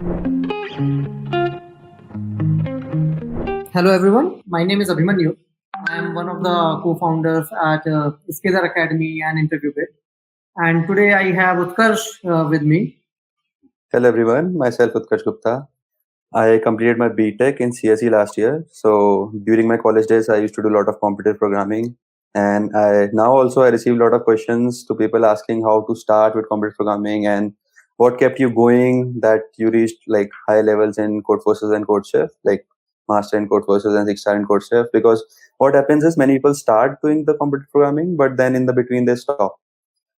Hello everyone, my name is Abhimanyu. I am one of the co-founders at Skizzer Academy and InterviewBit. And today I have Utkarsh with me. Hello everyone, myself Utkarsh Gupta. I completed my BTech in CSE last year. So during my college days, I used to do a lot of competitive programming, and I receive a lot of questions to people asking how to start with competitive programming and what kept you going that you reached like high levels in Codeforces and CodeChef, like master in Codeforces and 6-star in CodeChef. Because what happens is many people start doing the competitive programming, but then in the between they stop.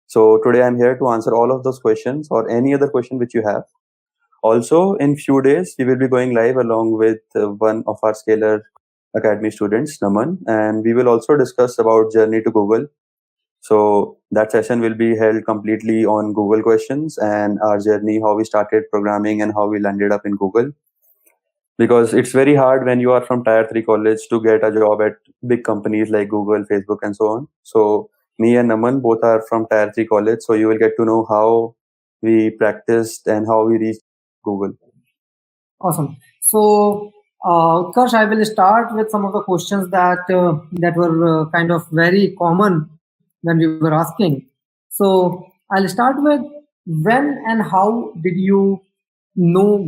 So today I'm here to answer all of those questions or any other question which you have. Also, in few days, we will be going live along with one of our Scalar Academy students, Naman, and we will also discuss about journey to Google. So that session will be held completely on Google questions and our journey, how we started programming and how we landed up in Google. Because it's very hard when you are from Tier 3 college to get a job at big companies like Google, Facebook, and so on. So me and Naman both are from Tier 3 college, so you will get to know how we practiced and how we reached Google. Awesome. So, Utkarsh, I will start with some of the questions that were kind of very common when we were asking. So, I'll start with when and how did you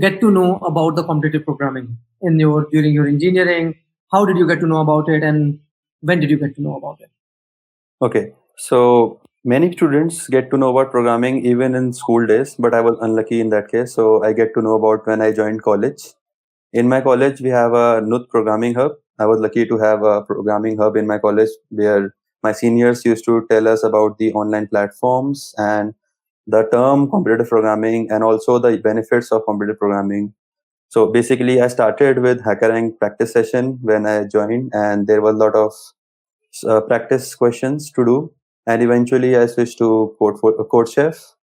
get to know about the competitive programming in your during your engineering? How did you get to know about it, and when did you get to know about it? Okay, so many students get to know about programming even in school days, but I was unlucky in that case. So I get to know about when I joined college. In my college, we have a NUT programming hub. I was lucky to have a programming hub in my college where my seniors used to tell us about the online platforms and the term competitive programming and also the benefits of competitive programming. So basically, I started with HackerRank practice session when I joined, and there was a lot of practice questions to do. And eventually, I switched to CodeChef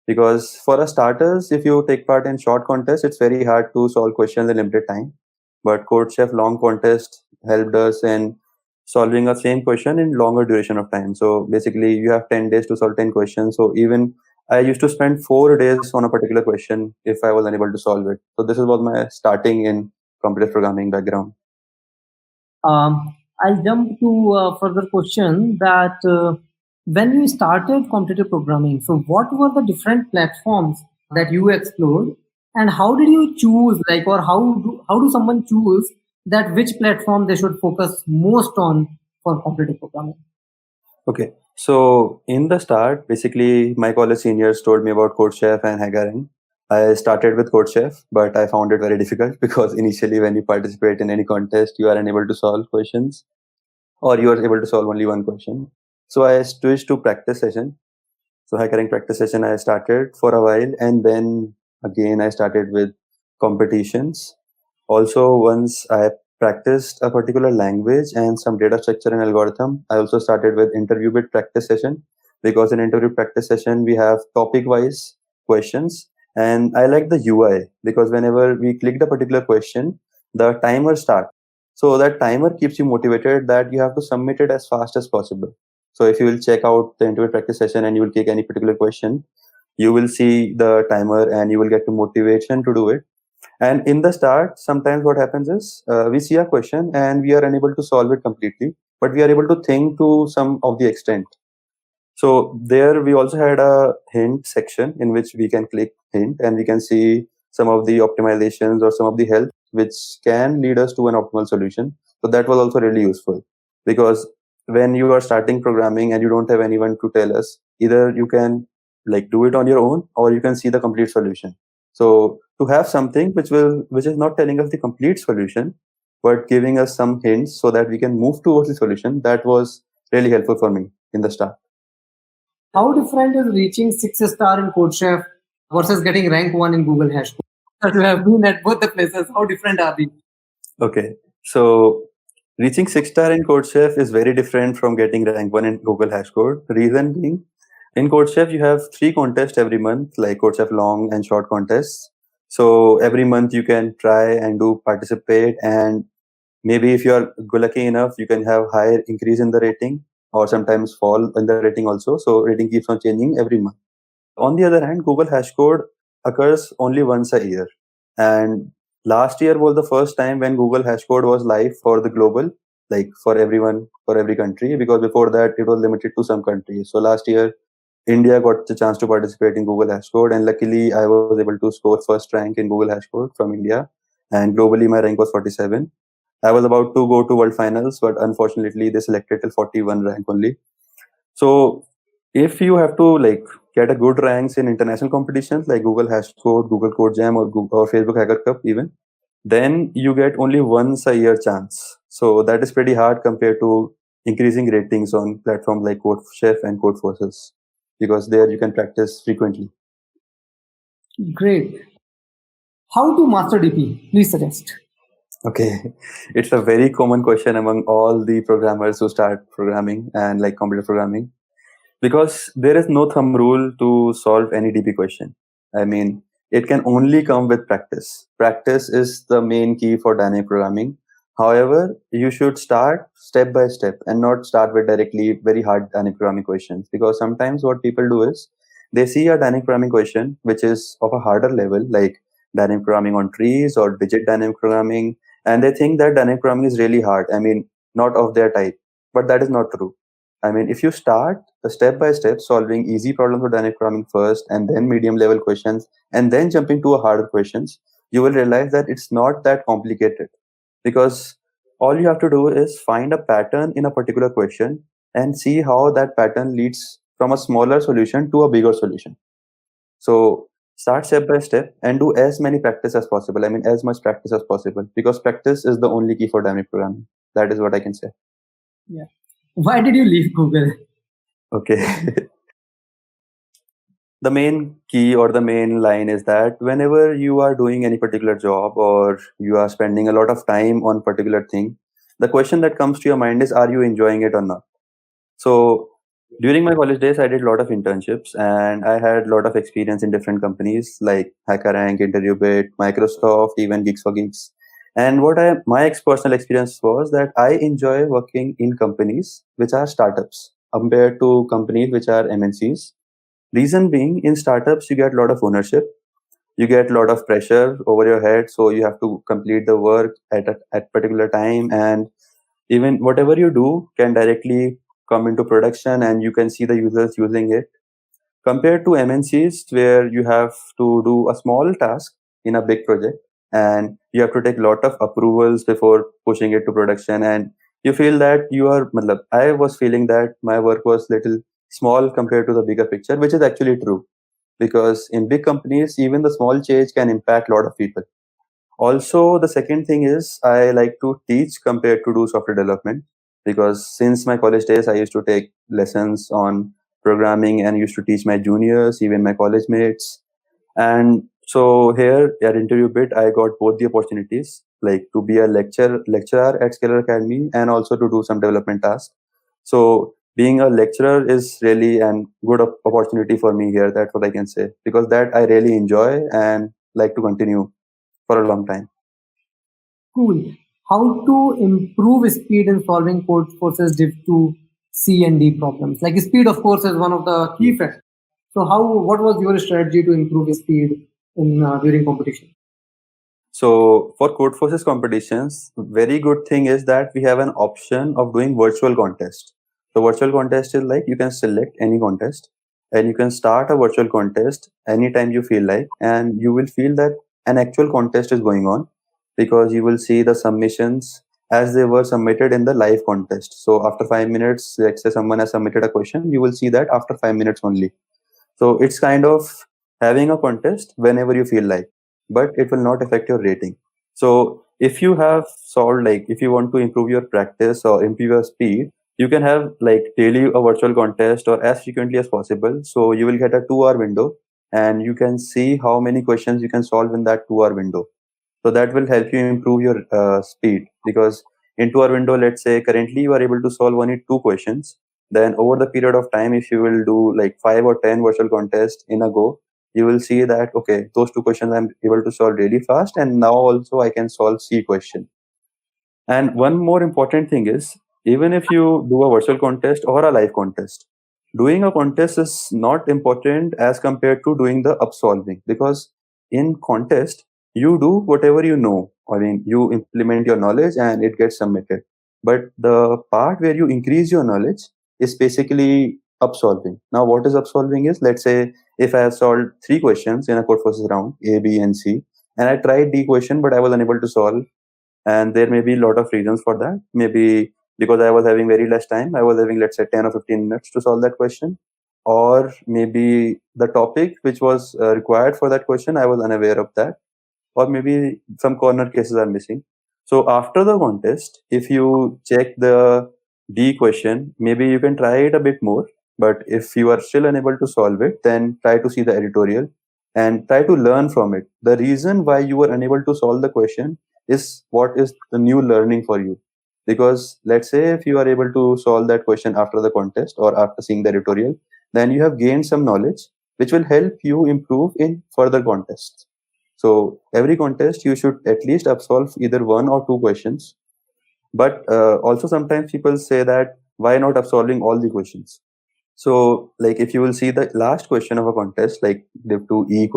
because for a starters, if you take part in short contests, it's very hard to solve questions in limited time. But CodeChef long contest helped us in solving a same question in longer duration of time. So basically, you have 10 days to solve 10 questions. So even I used to spend 4 days on a particular question if I was unable to solve it. So this was my starting in competitive programming background. I'll jump to a further question that when you started competitive programming, so what were the different platforms that you explored, and how did you choose, like, or how do someone choose that which platform they should focus most on for competitive programming? Okay. So in the start, basically my college seniors told me about CodeChef and HackerRank. I started with CodeChef, but I found it very difficult because initially when you participate in any contest, you are unable to solve questions or you are able to solve only one question. So I switched to practice session. So HackerRank practice session I started for a while and then again I started with competitions. Also, once I practiced a particular language and some data structure and algorithm, I also started with interview bit practice session because in interview practice session we have topic wise questions and I like the UI because whenever we click the particular question, the timer starts. So that timer keeps you motivated that you have to submit it as fast as possible. So if you will check out the interview practice session and you will click any particular question, you will see the timer and you will get the motivation to do it. And in the start, sometimes what happens is we see a question and we are unable to solve it completely, but we are able to think to some of the extent. So there we also had a hint section in which we can click hint and we can see some of the optimizations or some of the help which can lead us to an optimal solution. So that was also really useful because when you are starting programming and you don't have anyone to tell us, either you can like do it on your own or you can see the complete solution. So to have something which is not telling us the complete solution, but giving us some hints so that we can move towards the solution, that was really helpful for me in the start. How different is reaching 6-star in CodeChef versus getting rank 1 in Google Hashcode? That you have been at both the places. How different are these? Okay. So reaching 6-star in CodeChef is very different from getting rank 1 in Google Hashcode. Reason being, in CodeChef, you have 3 contests every month, like CodeChef long and short contests. So every month you can try and do participate, and maybe if you are lucky enough, you can have higher increase in the rating or sometimes fall in the rating also. So rating keeps on changing every month. On the other hand, Google Hashcode occurs only once a year. And last year was the first time when Google Hashcode was live for the global, like for everyone, for every country, because before that it was limited to some countries. So last year, India got the chance to participate in Google Hashcode, and luckily I was able to score first rank in Google Hashcode from India, and globally my rank was 47. I was about to go to World Finals, but unfortunately they selected till 41 rank only. So if you have to like get a good ranks in international competitions like Google Hashcode, Google Code Jam, or Google, or Facebook Hacker Cup even, then you get only once a year chance. So that is pretty hard compared to increasing ratings on platforms like CodeChef and CodeForces, because there you can practice frequently. Great. How to master DP? Please suggest. Okay, it's a very common question among all the programmers who start programming and like computer programming, because there is no thumb rule to solve any DP question. I mean, it can only come with practice. Practice is the main key for dynamic programming. However, you should start step by step and not start with directly very hard dynamic programming questions, because sometimes what people do is they see a dynamic programming question which is of a harder level, like dynamic programming on trees or digit dynamic programming, and they think that dynamic programming is really hard. I mean, not of their type, but that is not true. I mean, if you start step by step solving easy problems for dynamic programming first, and then medium level questions, and then jumping to a harder questions, you will realize that it's not that complicated, because all you have to do is find a pattern in a particular question and see how that pattern leads from a smaller solution to a bigger solution. So start step by step and do as many practice as possible. I mean, as much practice as possible, because practice is the only key for dynamic programming. That is what I can say. Yeah. Why did you leave Google? Okay. The main key or the main line is that whenever you are doing any particular job or you are spending a lot of time on particular thing, the question that comes to your mind is, are you enjoying it or not? So during my college days, I did a lot of internships and I had a lot of experience in different companies like HackerRank, InterviewBit, Microsoft, even Geeks for Geeks. And my personal experience was that I enjoy working in companies which are startups compared to companies which are MNCs. Reason being, in startups, you get a lot of ownership, you get a lot of pressure over your head, so you have to complete the work at particular time, and even whatever you do can directly come into production and you can see the users using it. Compared to MNCs, where you have to do a small task in a big project and you have to take a lot of approvals before pushing it to production, and you feel that I was feeling that my work was little small compared to the bigger picture, which is actually true, because in big companies, even the small change can impact a lot of people. Also, the second thing is I like to teach compared to do software development, because since my college days, I used to take lessons on programming and used to teach my juniors, even my college mates. And so here at Interview Bit, I got both the opportunities, like to be a lecturer at Scalar Academy and also to do some development tasks. So being a lecturer is really a good opportunity for me here. That's what I can say, because that I really enjoy and like to continue for a long time. Cool. How to improve speed in solving CodeForces Div 2 C and D problems? Like speed, of course, is one of the key factors. So, what was your strategy to improve speed in during competition? So for CodeForces competitions, very good thing is that we have an option of doing virtual contest. So virtual contest is like you can select any contest and you can start a virtual contest anytime you feel like, and you will feel that an actual contest is going on, because you will see the submissions as they were submitted in the live contest. So after 5 minutes, let's say someone has submitted a question, you will see that after 5 minutes only. So it's kind of having a contest whenever you feel like, but it will not affect your rating. So if you have solved, like if you want to improve your practice or improve your speed, you can have like daily a virtual contest or as frequently as possible. So you will get a 2 hour window and you can see how many questions you can solve in that 2 hour window. So that will help you improve your speed, because in 2 hour window, let's say currently you are able to solve only 2 questions. Then over the period of time, if you will do like 5 or 10 virtual contests in a go, you will see that, okay, those 2 questions I'm able to solve really fast. And now also I can solve C question. And one more important thing is, even if you do a virtual contest or a live contest, doing a contest is not important as compared to doing the upsolving, because in contest, you do whatever you know. I mean, you implement your knowledge and it gets submitted. But the part where you increase your knowledge is basically upsolving. Now, what is upsolving is, let's say, if I have solved 3 questions in a code forces round, A, B, and C, and I tried D question, but I was unable to solve, and there may be a lot of reasons for that. Maybe because I was having very less time, I was having, let's say, 10 or 15 minutes to solve that question, or maybe the topic which was required for that question, I was unaware of that, or maybe some corner cases are missing. So after the contest, if you check the D question, maybe you can try it a bit more. But if you are still unable to solve it, then try to see the editorial and try to learn from it. The reason why you were unable to solve the question is what is the new learning for you. Because let's say if you are able to solve that question after the contest or after seeing the editorial, then you have gained some knowledge which will help you improve in further contests. So every contest you should at least absolve either 1 or 2 questions. But also sometimes people say that why not absolving all the questions? So like if you will see the last question of a contest, like the 2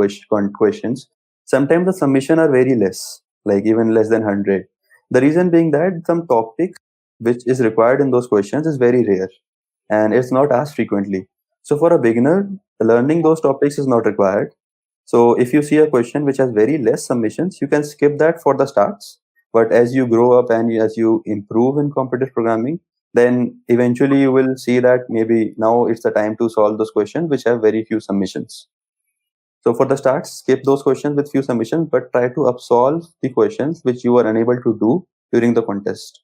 questions, sometimes the submission are very less, like even less than 100. The reason being that some topics which is required in those questions is very rare and it's not asked frequently. So for a beginner, learning those topics is not required. So if you see a question which has very less submissions, you can skip that for the starts. But as you grow up and as you improve in competitive programming, then eventually you will see that maybe now it's the time to solve those questions which have very few submissions. So for the start, skip those questions with few submissions, but try to absolve the questions which you are unable to do during the contest.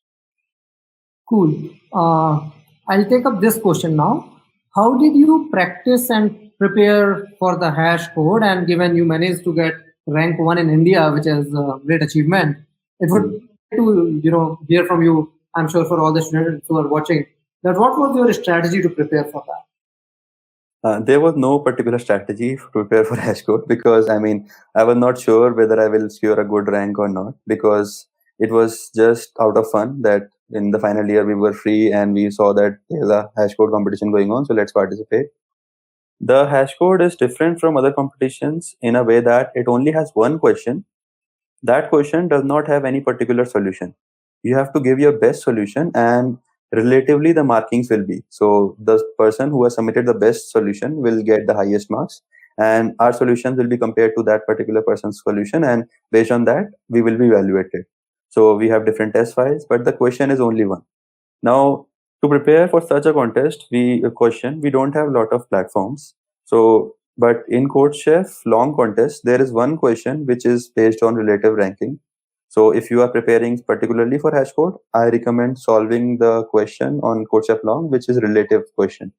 Cool. I'll take up this question now. How did you practice and prepare for the hash code? And given you managed to get rank 1 in India, which is a great achievement, it would be to hear from you. I'm sure for all the students who are watching, that what was your strategy to prepare for that? There was no particular strategy to prepare for hash code because I mean I was not sure whether I will secure a good rank or not, because it was just out of fun that in the final year we were free and we saw that there's a hash code competition going on, so let's participate. The hash code is different from other competitions in a way that it only has one question. That question does not have any particular solution. You have to give your best solution and relatively the markings will be. So the person who has submitted the best solution will get the highest marks, and our solutions will be compared to that particular person's solution, and based on that we will be evaluated. So we have different test files, but the question is only one. Now, to prepare for such a contest, we don't have a lot of platforms. So, but in CodeChef long contest, there is one question which is based on relative ranking. So, if you are preparing particularly for hash code, I recommend solving the question on CodeChef long, which is relative question,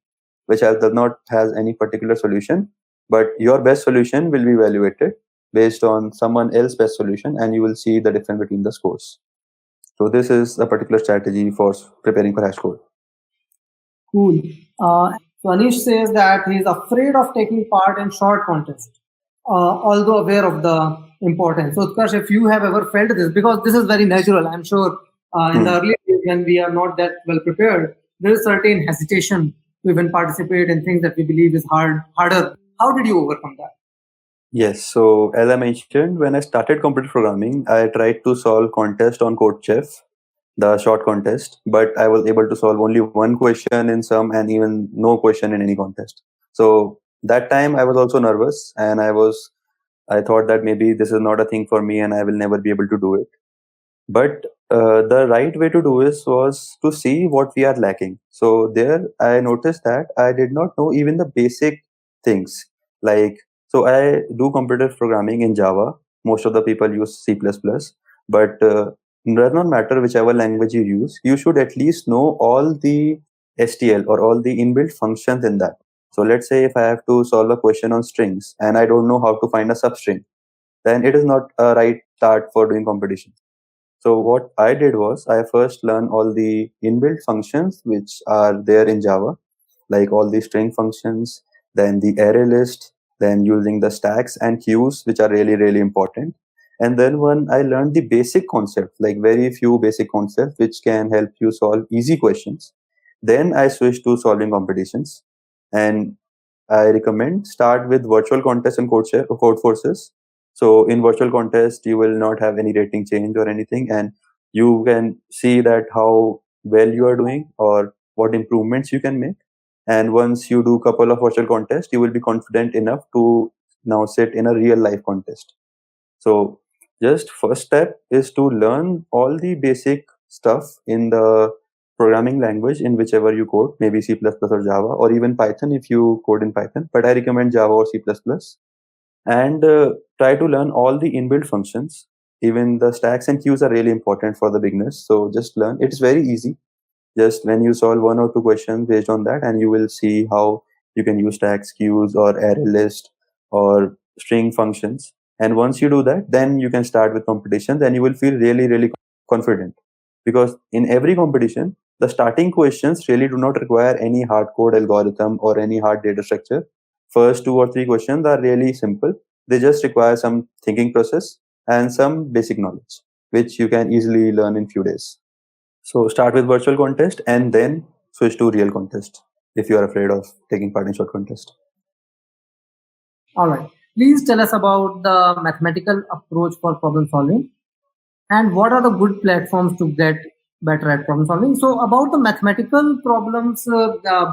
which does not has any particular solution, but your best solution will be evaluated based on someone else's best solution, and you will see the difference between the scores. So this is a particular strategy for preparing for hash code. Cool. So Anish says that he is afraid of taking part in short contests, although aware of the importance. So Utkarsh, if you have ever felt this, because this is very natural, I'm sure in the early days when we are not that well prepared, there is certain hesitation to even participate in things that we believe is harder. How did you overcome that? Yes, so as I mentioned, when I started competitive programming, I tried to solve contest on CodeChef, the short contest, but I was able to solve only one question in some and even no question in any contest. So that time I was also nervous and I thought that maybe this is not a thing for me and I will never be able to do it. But the right way to do this was to see what we are lacking. So there I noticed that I did not know even the basic things. Like, so I do competitive programming in Java. Most of the people use C++, but it does not matter whichever language you use. You should at least know all the STL or all the inbuilt functions in that. So let's say if I have to solve a question on strings and I don't know how to find a substring, then it is not a right start for doing competition. So what I did was I first learned all the inbuilt functions which are there in Java, like all the string functions, then the array list, then using the stacks and queues, which are really, really important. And then when I learned the basic concept, like very few basic concepts which can help you solve easy questions, then I switched to solving competitions. And I recommend start with virtual contests and code forces. So in virtual contest, you will not have any rating change or anything, and you can see that how well you are doing or what improvements you can make. And once you do couple of virtual contests, you will be confident enough to now sit in a real life contest. So just first step is to learn all the basic stuff in the programming language in whichever you code, maybe C++ or Java, or even Python if you code in Python. But I recommend Java or C++. And try to learn all the inbuilt functions. Even the stacks and queues are really important for the beginners. So just learn. It's very easy. Just when you solve one or two questions based on that, and you will see how you can use stacks, queues, or array list, or string functions. And once you do that, then you can start with competitions, and you will feel really, really confident. Because in every competition, the starting questions really do not require any hard code algorithm or any hard data structure. First two or three questions are really simple. They just require some thinking process and some basic knowledge, which you can easily learn in few days. So start with virtual contest and then switch to real contest if you are afraid of taking part in short contest. All right. Please tell us about the mathematical approach for problem solving and what are the good platforms to get better at problem solving. So about the mathematical problems,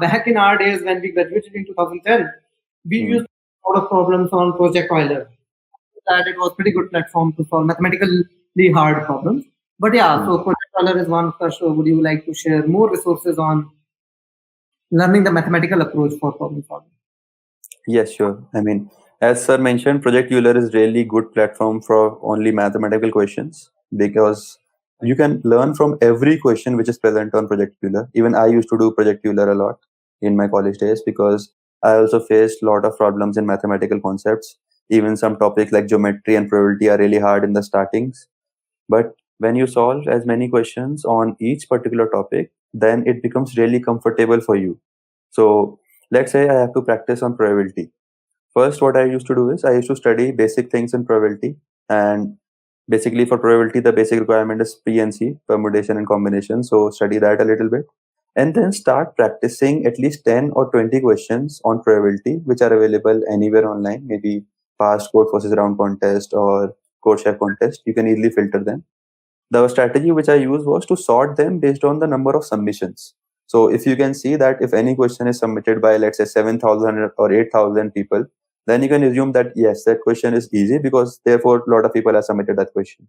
back in our days when we graduated in 2010, we used a lot of problems on Project Euler. That it was pretty good platform to solve mathematically hard problems. But yeah, so Project Euler is one. So would you like to share more resources on learning the mathematical approach for problem solving? Yes, sure. I mean, as sir mentioned, Project Euler is really good platform for only mathematical questions because you can learn from every question which is present on Project Euler. Even I used to do Project Euler a lot in my college days because I also faced a lot of problems in mathematical concepts. Even some topics like geometry and probability are really hard in the startings. But when you solve as many questions on each particular topic, then it becomes really comfortable for you. So let's say I have to practice on probability. First, what I used to do is I used to study basic things in probability. And basically, for probability, the basic requirement is PNC, permutation and combination. So study that a little bit. And then start practicing at least 10 or 20 questions on probability, which are available anywhere online, maybe past code forces round contest or CodeChef contest. You can easily filter them. The strategy which I used was to sort them based on the number of submissions. So if you can see that if any question is submitted by, let's say, 7,000 or 8,000 people, then you can assume that yes, that question is easy because therefore a lot of people have submitted that question.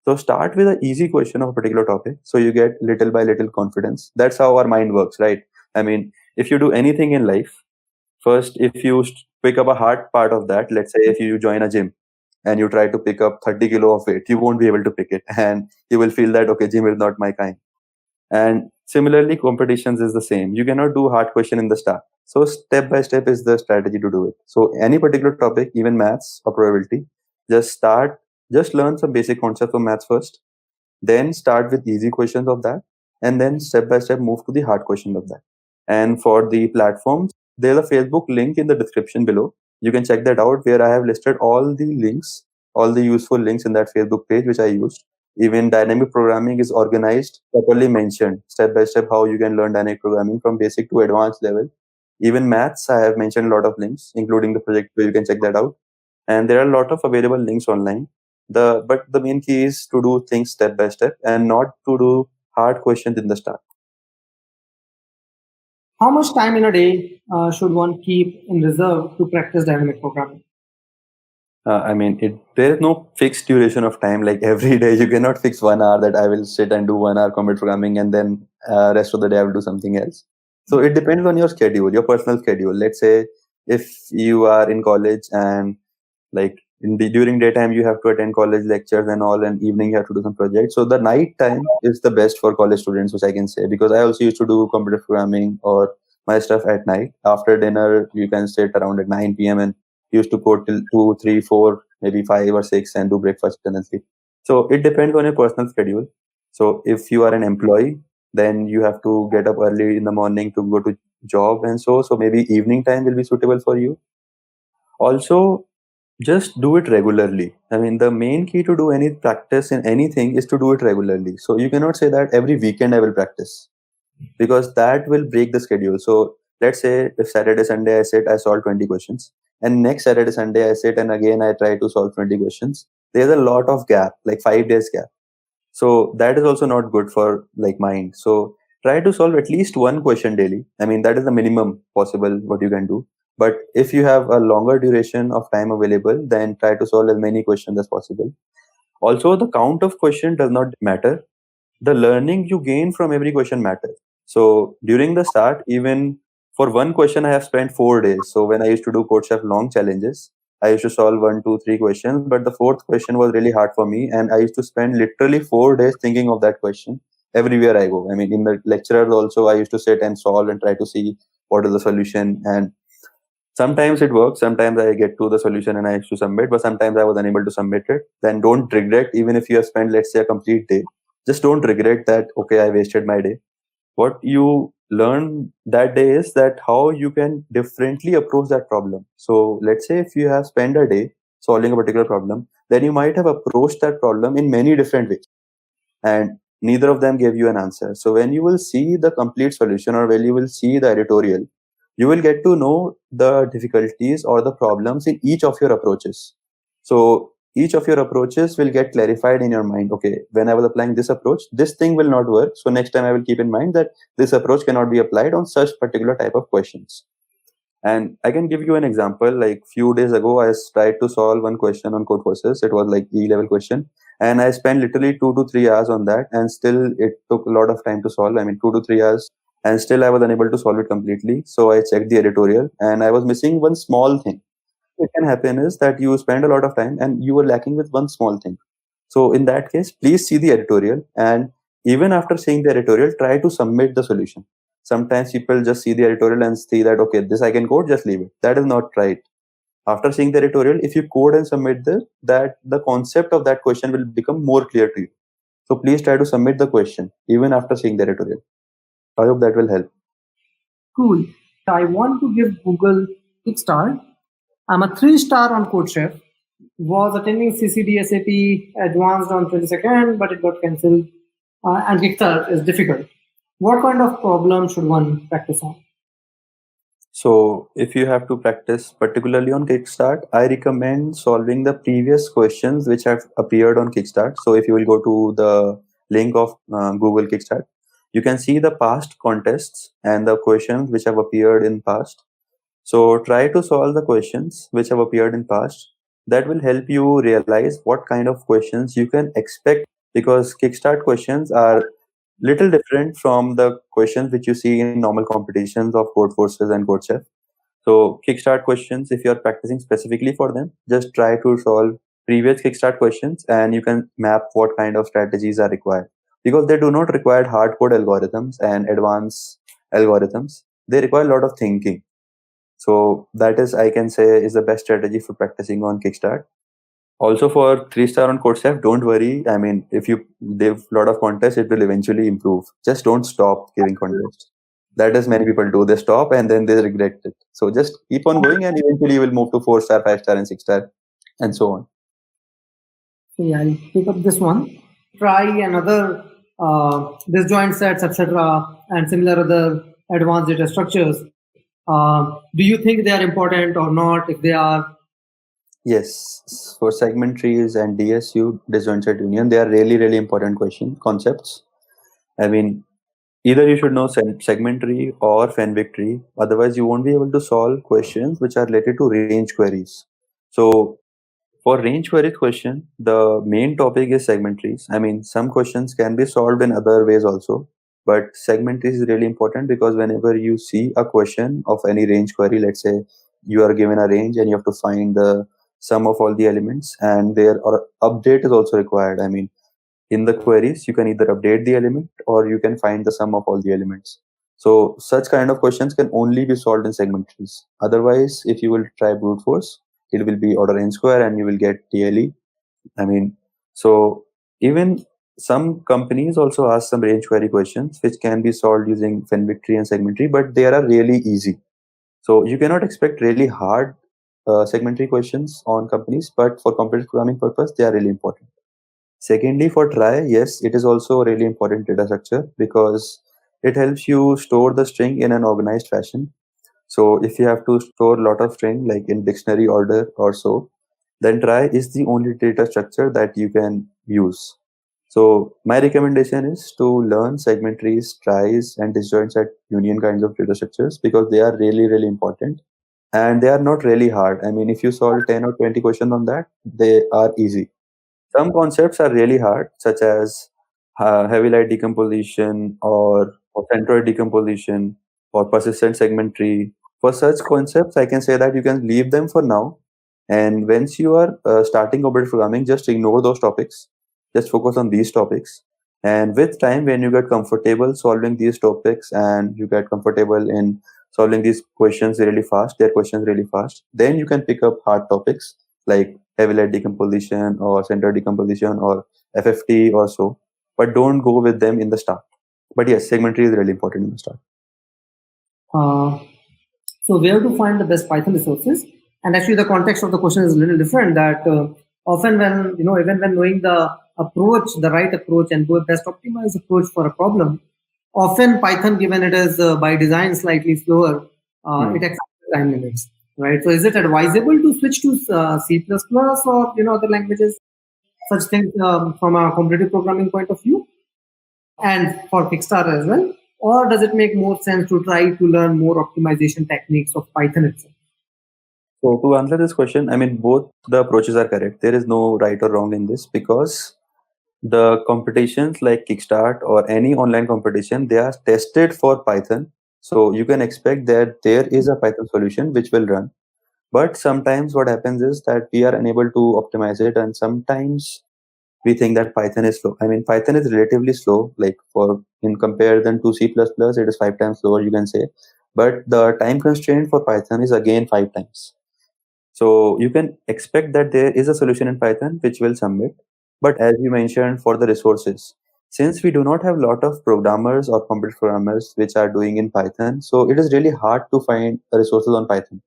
So start with an easy question of a particular topic. So you get little by little confidence. That's how our mind works, right? I mean, if you do anything in life, first, if you pick up a hard part of that, let's say if you join a gym, and you try to pick up 30 kilo of weight, you won't be able to pick it. And you will feel that, okay, gym is not my kind. And similarly, competitions is the same. You cannot do hard question in the start. So step by step is the strategy to do it. So any particular topic, even maths or probability, just learn some basic concepts of maths first, then start with easy questions of that, and then step by step move to the hard question of that. And for the platforms, there's a Facebook link in the description below. You can check that out where I have listed all the links, all the useful links in that Facebook page which I used. Even dynamic programming is organized, properly mentioned, step by step how you can learn dynamic programming from basic to advanced level. Even maths, I have mentioned a lot of links, including the project where you can check that out. And there are a lot of available links online. But the main key is to do things step by step and not to do hard questions in the start. How much time in a day should one keep in reserve to practice dynamic programming? I mean, there is no fixed duration of time. Like every day, you cannot fix 1 hour that I will sit and do 1 hour computer programming, and then rest of the day I will do something else. So it depends on your schedule, your personal schedule. Let's say if you are in college and like during daytime you have to attend college lectures and all, and evening you have to do some projects. So the night time is the best for college students, which I can say, because I also used to do computer programming or my stuff at night. After dinner, you can sit around at 9 p.m. and used to go till 2, 3, 4, maybe 5 or 6 and do breakfast and then sleep. So it depends on your personal schedule. So if you are an employee, then you have to get up early in the morning to go to job, and so maybe evening time will be suitable for you. Also, just do it regularly. I mean, the main key to do any practice in anything is to do it regularly. So you cannot say that every weekend I will practice, because that will break the schedule. So let's say if Saturday, Sunday I solve 20 questions, and next Saturday, Sunday, I sit and again I try to solve 20 questions. There's a lot of gap, like 5 days gap. So that is also not good for like mind. So try to solve at least one question daily. I mean, that is the minimum possible what you can do. But if you have a longer duration of time available, then try to solve as many questions as possible. Also, the count of question does not matter. The learning you gain from every question matters. So during the start, even for one question, I have spent 4 days. So when I used to do CodeChef long challenges, I used to solve one, two, three questions, but the fourth question was really hard for me, and I used to spend literally 4 days thinking of that question everywhere I go. I mean, in the lecturers also, I used to sit and solve and try to see what is the solution. And sometimes it works, sometimes I get to the solution and I used to submit, but sometimes I was unable to submit it. Then don't regret, even if you have spent, let's say, a complete day. Just don't regret that, okay, I wasted my day. What you learn that day is that how you can differently approach that problem. So let's say if you have spent a day solving a particular problem, then you might have approached that problem in many different ways, and neither of them gave you an answer. So when you will see the complete solution, or when you will see the editorial, you will get to know the difficulties or the problems in each of your approaches. So each of your approaches will get clarified in your mind. Okay, when I was applying this approach, this thing will not work. So next time I will keep in mind that this approach cannot be applied on such particular type of questions. And I can give you an example. Like few days ago, I tried to solve one question on Codeforces. It was like E-level question, and I spent literally 2 to 3 hours on that, and still it took a lot of time to solve. I mean, 2 to 3 hours, and still I was unable to solve it completely. So I checked the editorial, and I was missing one small thing. What can happen is that you spend a lot of time, and you were lacking with one small thing. So in that case, please see the editorial, and even after seeing the editorial, try to submit the solution. Sometimes people just see the editorial and see that, okay, this I can code, just leave it. That is not right. After seeing the editorial, if you code and submit this, that the concept of that question will become more clear to you. So please try to submit the question even after seeing the editorial. I hope that will help. Cool. I want to give Google Kickstart. I'm a 3-star on CodeChef. Was attending CCD SAP Advanced on 22nd, but it got cancelled. And Kickstart is difficult. What kind of problem should one practice on? So if you have to practice particularly on Kickstart, I recommend solving the previous questions which have appeared on Kickstart. So if you will go to the link of Google Kickstart, you can see the past contests and the questions which have appeared in past. So try to solve the questions which have appeared in past. That will help you realize what kind of questions you can expect, because Kickstart questions are little different from the questions which you see in normal competitions of Codeforces and CodeChef. So Kickstart questions, if you're practicing specifically for them, just try to solve previous Kickstart questions, and you can map what kind of strategies are required, because they do not require hard code algorithms and advanced algorithms. They require a lot of thinking. So that is, I can say, is the best strategy for practicing on Kickstart. Also for 3-star on CodeChef, don't worry. I mean, if you give a lot of contests, it will eventually improve. Just don't stop giving contests. That is, many people do. They stop and then they regret it. So just keep on going, and eventually you will move to 4-star, 5-star, and 6-star, and so on. So yeah, I'll pick up this one. Try another disjoint sets, etc., and similar other advanced data structures. Do you think they are important or not? If they are, Yes, for segment trees and DSU, disjoint set union, they are really, really important concepts. I mean, either you should know segment tree or Fenwick tree. Otherwise, you won't be able to solve questions which are related to range queries. So for range query question, the main topic is segment trees. I mean, some questions can be solved in other ways also, but segment trees is really important, because whenever you see a question of any range query, let's say you are given a range and you have to find the sum of all the elements, and their or update is also required. I mean, in the queries, you can either update the element or you can find the sum of all the elements. So such kind of questions can only be solved in segment trees. Otherwise, if you will try brute force, it will be order n square and you will get TLE. I mean, so even some companies also ask some range query questions which can be solved using Fenwick tree and segment tree, but they are really easy. So you cannot expect really hard segment tree questions on companies, but for competitive programming purpose, they are really important. Secondly, for try, yes, it is also a really important data structure, because it helps you store the string in an organized fashion. So if you have to store a lot of string like in dictionary order or so, then try is the only data structure that you can use. So my recommendation is to learn segment trees, tries, and disjoints at union kinds of data structures because they are really, really important and they are not really hard. I mean, if you solve 10 or 20 questions on that, they are easy. Some concepts are really hard, such as heavy light decomposition or centroid decomposition or persistent segment tree. For such concepts, I can say that you can leave them for now. And once you are starting computer programming, just ignore those topics. Just focus on these topics. And with time, when you get comfortable solving these topics and you get comfortable in solving these questions really fast, their questions really fast, then you can pick up hard topics like heavy light decomposition or center decomposition or FFT or so, but don't go with them in the start. But yes, segment tree is really important in the start. So where to find the best Python resources? And actually, the context of the question is a little different. That often when even when knowing the approach, the right approach, and the best optimized approach for a problem, often Python, given it is by design slightly slower, it accepts the time limits, right? So is it advisable to switch to C++ or other languages, such things from a competitive programming point of view, and for Kickstarter as well? Or does it make more sense to try to learn more optimization techniques of Python itself? So to answer this question, I mean, both the approaches are correct. There is no right or wrong in this because the competitions like Kickstart or any online competition, they are tested for Python. So you can expect that there is a Python solution which will run. But sometimes what happens is that we are unable to optimize it, and sometimes we think that Python is slow. I mean, Python is relatively slow, like for in comparison to C++, it is 5 times slower, you can say. But the time constraint for Python is again 5 times. So you can expect that there is a solution in Python which will submit. But as you mentioned, for the resources, since we do not have a lot of programmers or computer programmers which are doing in Python, so it is really hard to find resources on Python.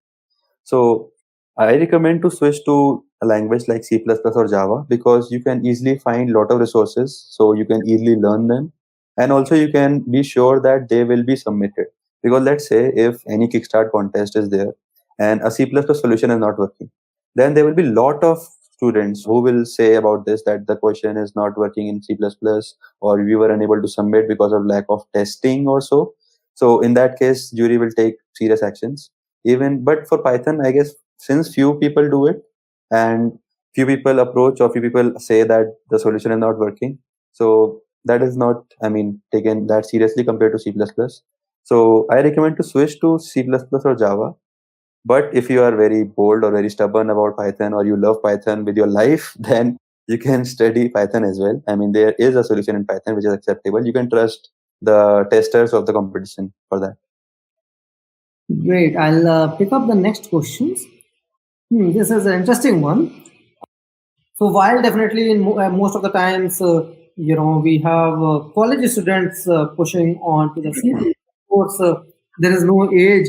So I recommend to switch to a language like C++ or Java because you can easily find a lot of resources, so you can easily learn them, and also you can be sure that they will be submitted. Because let's say if any Kickstart contest is there and a C++ solution is not working, then there will be a lot of students who will say about this that the question is not working in C++ or we were unable to submit because of lack of testing or so. So in that case, jury will take serious actions even. But for Python, I guess since few people do it and few people approach or few people say that the solution is not working, so that is not, I mean, taken that seriously compared to C++. So I recommend to switch to C++ or Java. But if you are very bold or very stubborn about Python or you love Python with your life, then you can study Python as well. I mean, there is a solution in Python which is acceptable. You can trust the testers of the competition for that. Great. I'll pick up the next questions. This is an interesting one. So while definitely in most of the times, we have college students pushing on to the CV. Of course, there is no age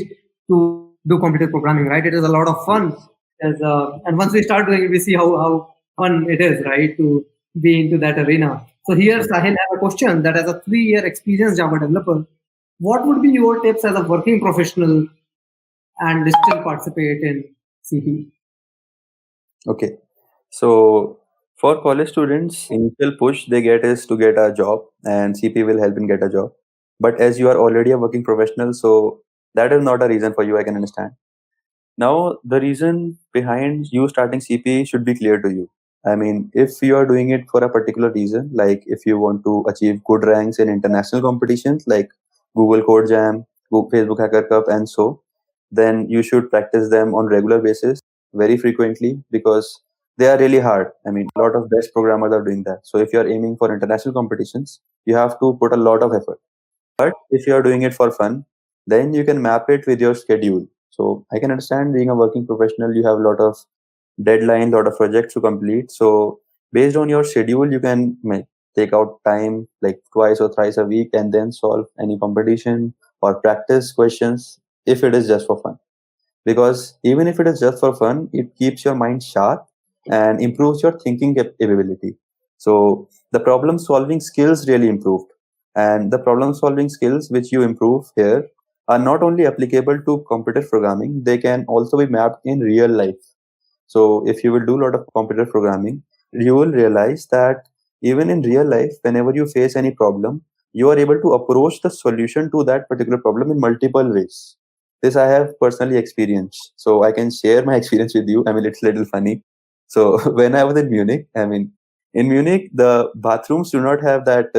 to do computer programming, right? It is a lot of fun. And once we start doing it, we see how fun it is, right, to be into that arena. So here, Sahil have a question that as a 3-year experienced Java developer, what would be your tips as a working professional and still participate in CP? Okay. So for college students, initial push they get is to get a job, and CP will help in get a job. But as you are already a working professional, so that is not a reason for you. I can understand. Now, the reason behind you starting CP should be clear to you. I mean, if you are doing it for a particular reason, like if you want to achieve good ranks in international competitions like Google Code Jam, Facebook Hacker Cup, and so, then you should practice them on regular basis, very frequently, because they are really hard. I mean, a lot of best programmers are doing that. So if you are aiming for international competitions, you have to put a lot of effort. But if you are doing it for fun, then you can map it with your schedule. So I can understand being a working professional, you have a lot of deadlines, lot of projects to complete. So based on your schedule, you can take out time like twice or thrice a week and then solve any competition or practice questions if it is just for fun. Because even if it is just for fun, it keeps your mind sharp and improves your thinking ability. So the problem solving skills really improved. And the problem solving skills which you improve here are not only applicable to computer programming, they can also be mapped in real life. So if you will do a lot of computer programming, you will realize that even in real life, whenever you face any problem, you are able to approach the solution to that particular problem in multiple ways. This I have personally experienced. So I can share my experience with you. I mean, it's a little funny. So when I was in Munich, I mean, in Munich, the bathrooms do not have that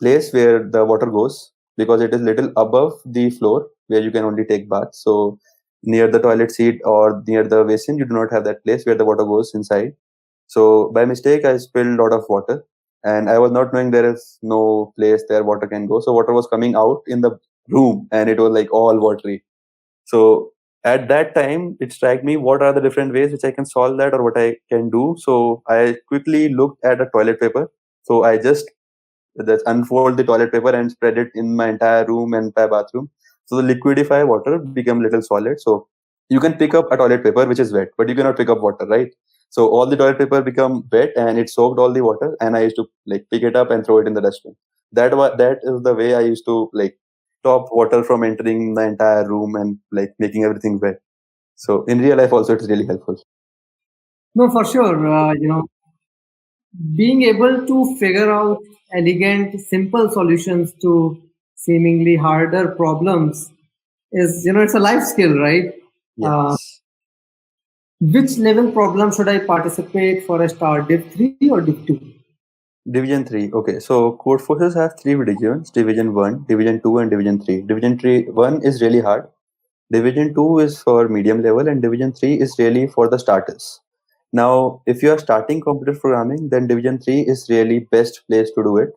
place where the water goes because it is little above the floor where you can only take baths. So near the toilet seat or near the basin, you do not have that place where the water goes inside. So by mistake, I spilled a lot of water, and I was not knowing there is no place there water can go. So water was coming out in the room, and it was like all watery. So at that time, it struck me what are the different ways which I can solve that or what I can do. So I quickly looked at a toilet paper. So I just unfold the toilet paper and spread it in my entire room and entire bathroom. So the liquidify water become little solid. So you can pick up a toilet paper which is wet, but you cannot pick up water, right? So all the toilet paper become wet and it soaked all the water. And I used to like pick it up and throw it in the dustbin. That is the way I used to like stop water from entering the entire room and like making everything wet. So in real life also it's really helpful. No, for sure. Being able to figure out elegant, simple solutions to seemingly harder problems is, it's a life skill, right? Uh, Yes. which level problem should I participate for a start, Div 3 or Div 2? Division 3. Okay, so Code Forces has three divisions: Division 1, Division 2, and Division 3. Division 3 1 is really hard, Division 2 is for medium level, and Division 3 is really for the starters. Now, if you are starting computer programming, then Division 3 is really best place to do it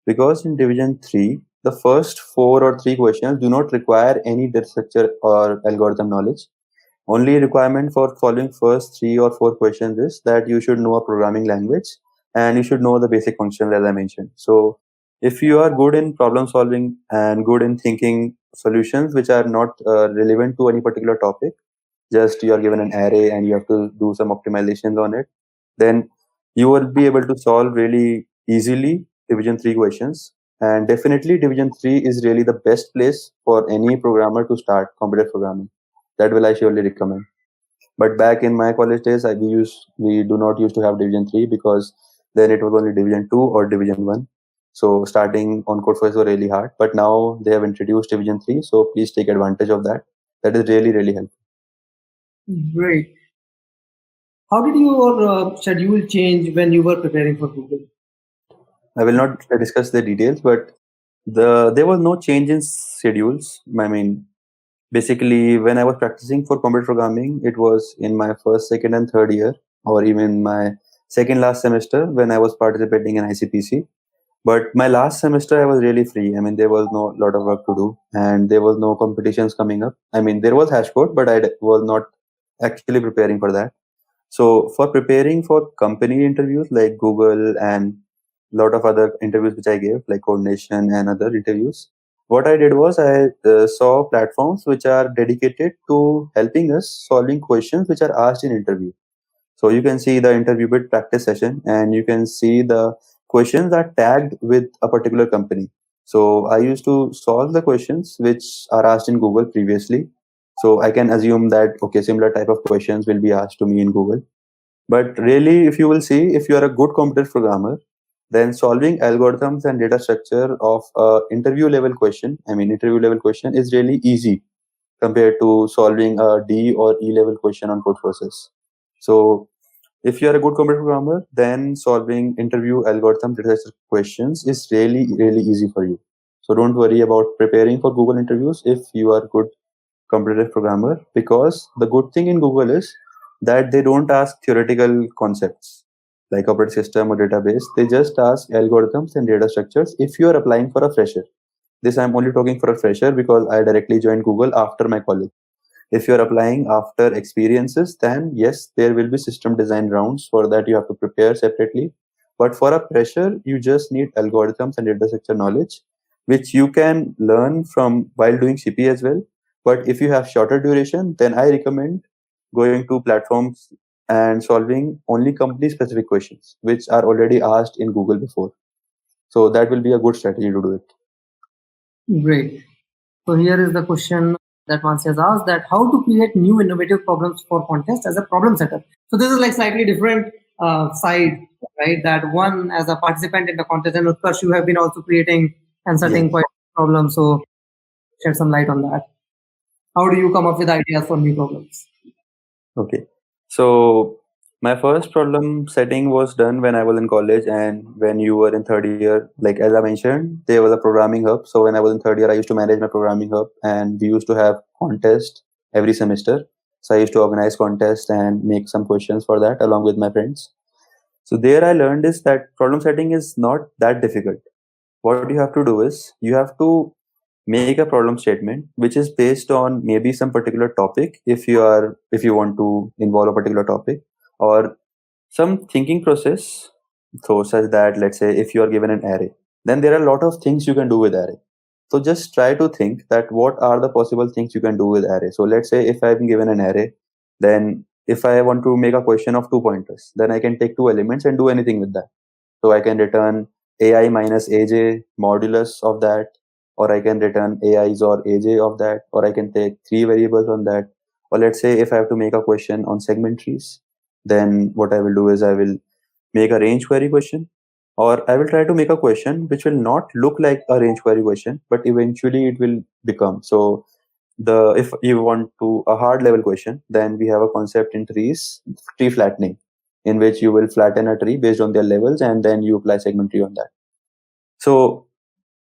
because in Division 3, the first four or three questions do not require any data structure or algorithm knowledge. Only requirement for following first three or four questions is that you should know a programming language and you should know the basic functions as I mentioned. So if you are good in problem solving and good in thinking solutions which are not relevant to any particular topic, just you are given an array and you have to do some optimizations on it, then you will be able to solve really easily division 3 questions. And definitely division 3 is really the best place for any programmer to start computer programming. That will I surely recommend. But back in my college days, we do not used to have Division 3 because then it was only Division 2 or Division 1. So starting on Codeforce was really hard. But now they have introduced Division 3, so please take advantage of that. That is really, really helpful. Great. How did your schedule change when you were preparing for Google? I will not discuss the details, but there was no change in schedules. I mean, basically, when I was practicing for computer programming, it was in my first, second, and third year, or even my second last semester when I was participating in ICPC. But my last semester, I was really free. I mean, there was no lot of work to do, and there was no competitions coming up. I mean, there was Hashcode, but was not actually preparing for that. So, for preparing for company interviews like Google and lot of other interviews which I gave, like Coordination and other interviews, what I did was I saw platforms which are dedicated to helping us solving questions which are asked in interview. So you can see the interview bit practice session, and you can see the questions are tagged with a particular company. So I used to solve the questions which are asked in Google previously. So I can assume that okay, similar type of questions will be asked to me in Google. But really, if you will see, if you are a good computer programmer, then solving algorithms and data structure of a interview level question is really easy compared to solving a D or E level question on code process. So if you are a good computer programmer, then solving interview algorithm data structure questions is really, really easy for you. So don't worry about preparing for Google interviews if you are a good competitive programmer, because the good thing in Google is that they don't ask theoretical concepts like operating system or database. They just ask algorithms and data structures if you are applying for a fresher. This I'm only talking for a fresher because I directly joined Google after my college. If you're applying after experiences, then yes, there will be system design rounds. For that, you have to prepare separately. But for a fresher, you just need algorithms and data structure knowledge, which you can learn from while doing CP as well. But if you have shorter duration, then I recommend going to platforms and solving only company specific questions, which are already asked in Google before. So that will be a good strategy to do it. Great. So here is the question that Mansi has asked, that how to create new innovative problems for contest as a problem setter. So this is like slightly different side, right? That one as a participant in the contest, and Utkarsh, you have been also creating and setting Yes. quite problems. So shed some light on that. How do you come up with ideas for new problems? Okay. So my first problem setting was done when I was in college and when you were in third year. Like as I mentioned, there was a programming hub. So when I was in third year, I used to manage my programming hub, and we used to have contest every semester. So I used to organize contests and make some questions for that along with my friends. So there I learned is that problem setting is not that difficult. What you have to do is you have to make a problem statement which is based on maybe some particular topic, if you want to involve a particular topic, or some thinking process. So such that, let's say, if you are given an array, then there are a lot of things you can do with array. So just try to think that what are the possible things you can do with array. So let's say if I've been given an array, then if I want to make a question of 2 pointers, then I can take 2 elements and do anything with that. So I can return AI minus AJ modulus of that, or I can return AIs or AJ of that, or I can take 3 variables on that. Or let's say if I have to make a question on segment trees, then what I will do is I will make a range query question, or I will try to make a question which will not look like a range query question, but eventually it will become. So the if you want to a hard level question, then we have a concept in trees, tree flattening, in which you will flatten a tree based on their levels and then you apply segment tree on that. So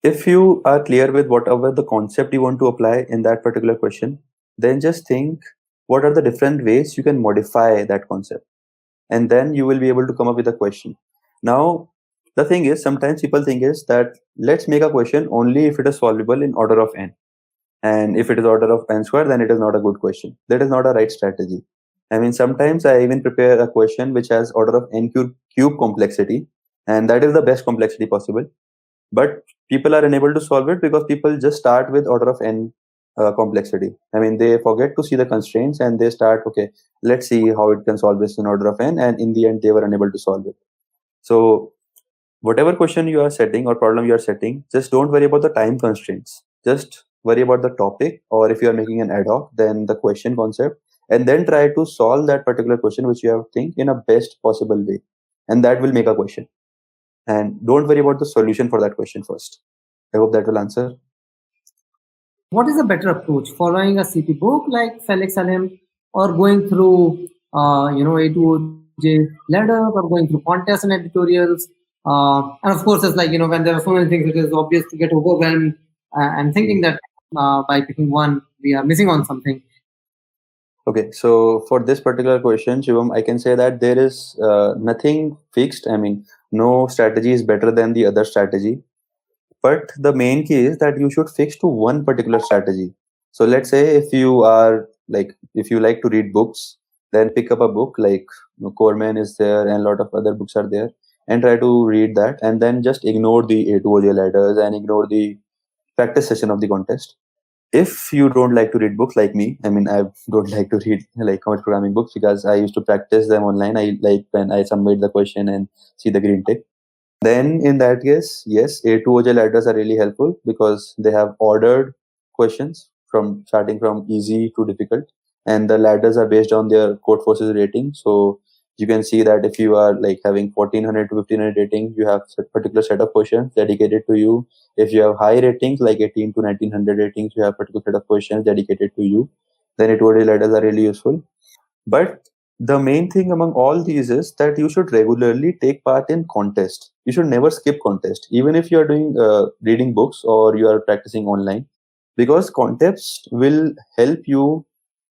if you are clear with whatever the concept you want to apply in that particular question, then just think what are the different ways you can modify that concept, and then you will be able to come up with a question. Now the thing is, sometimes people think is that let's make a question only if it is solvable in order of n, and if it is order of n square, then it is not a good question. That is not a right strategy. I mean, sometimes I even prepare a question which has order of n cube complexity, and that is the best complexity possible. But people are unable to solve it because people just start with order of n complexity. I mean, they forget to see the constraints and they start, okay, let's see how it can solve this in order of n, and in the end, they were unable to solve it. So whatever question you are setting or problem you are setting, just don't worry about the time constraints. Just worry about the topic, or if you are making an ad hoc, then the question concept, and then try to solve that particular question which you have think in a best possible way, and that will make a question. And don't worry about the solution for that question first. I hope that will answer. What is a better approach, following a CP book like Felix Salim, or going through A2J ladder, or going through contests and editorials? And of course, it's like, when there are so many things, it is obvious to get overwhelmed and thinking that by picking one we are missing on something. Okay, so for this particular question, Shivam, I can say that there is nothing fixed. I mean, no strategy is better than the other strategy. But the main key is that you should fix to one particular strategy. So let's say if you like to read books, then pick up a book like Corman is there and a lot of other books are there, and try to read that, and then just ignore the A2OJ ladders and ignore the practice session of the contest. If you don't like to read books like me, I mean, I don't like to read like computer programming books because I used to practice them online. I like when I submit the question and see the green tick. Then in that case, yes, A2OJ ladders are really helpful because they have ordered questions from starting from easy to difficult, and the ladders are based on their code forces rating. So you can see that if you are like having 1400 to 1500 rating, you have a particular set of questions dedicated to you. If you have high ratings like 18 to 1900 ratings, you have a particular set of questions dedicated to you. Then A2OJ ladders are really useful. But the main thing among all these is that you should regularly take part in contest. You should never skip contest, even if you are doing reading books or you are practicing online, because contest will help you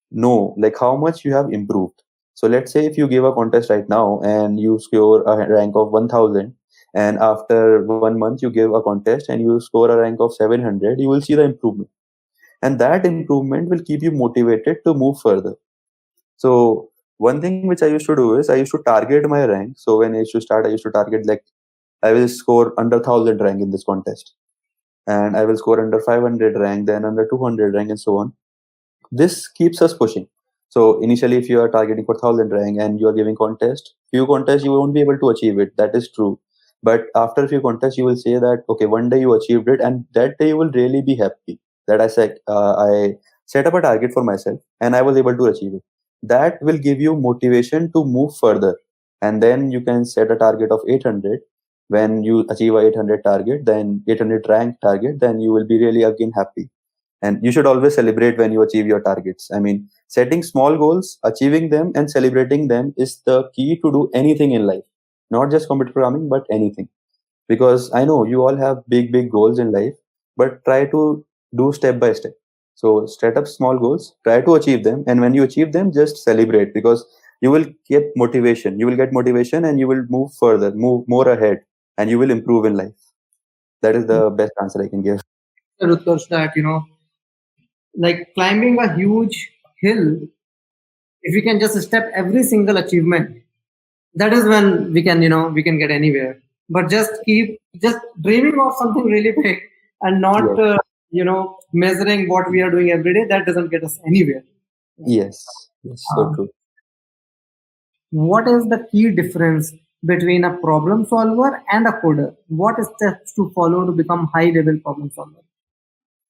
know like how much you have improved. So let's say if you give a contest right now and you score a rank of 1000, and after 1 month you give a contest and you score a rank of 700, you will see the improvement, and that improvement will keep you motivated to move further. So one thing which I used to do is I used to target my rank. So when I used to start, I used to target like I will score under 1000 rank in this contest, and I will score under 500 rank, then under 200 rank, and so on. This keeps us pushing. So initially, if you are targeting for 1000 rank and you are giving contest, few contests you won't be able to achieve it. That is true. But after a few contests, you will say that okay, one day you achieved it, and that day you will really be happy. that I set up a target for myself and I was able to achieve it. That will give you motivation to move further. And then you can set a target of 800. When you achieve a 800 target, then 800 rank target, then you will be really again happy. And you should always celebrate when you achieve your targets. I mean, setting small goals, achieving them, and celebrating them is the key to do anything in life, not just computer programming, but anything. Because I know you all have big goals in life, but try to do step by step. So set up small goals, try to achieve them, and when you achieve them, just celebrate, because you will get motivation. You will get motivation, and you will move further, move more ahead, and you will improve in life. That is the best answer I can give. Utkarsh, that like climbing a huge hill, if we can just step every single achievement, that is when we can get anywhere. But just keep just dreaming of something really big and not measuring what we are doing every day, that doesn't get us anywhere. Yes, so Um, true. what is the key difference between a problem solver and a coder? What steps to follow to become high level problem solver?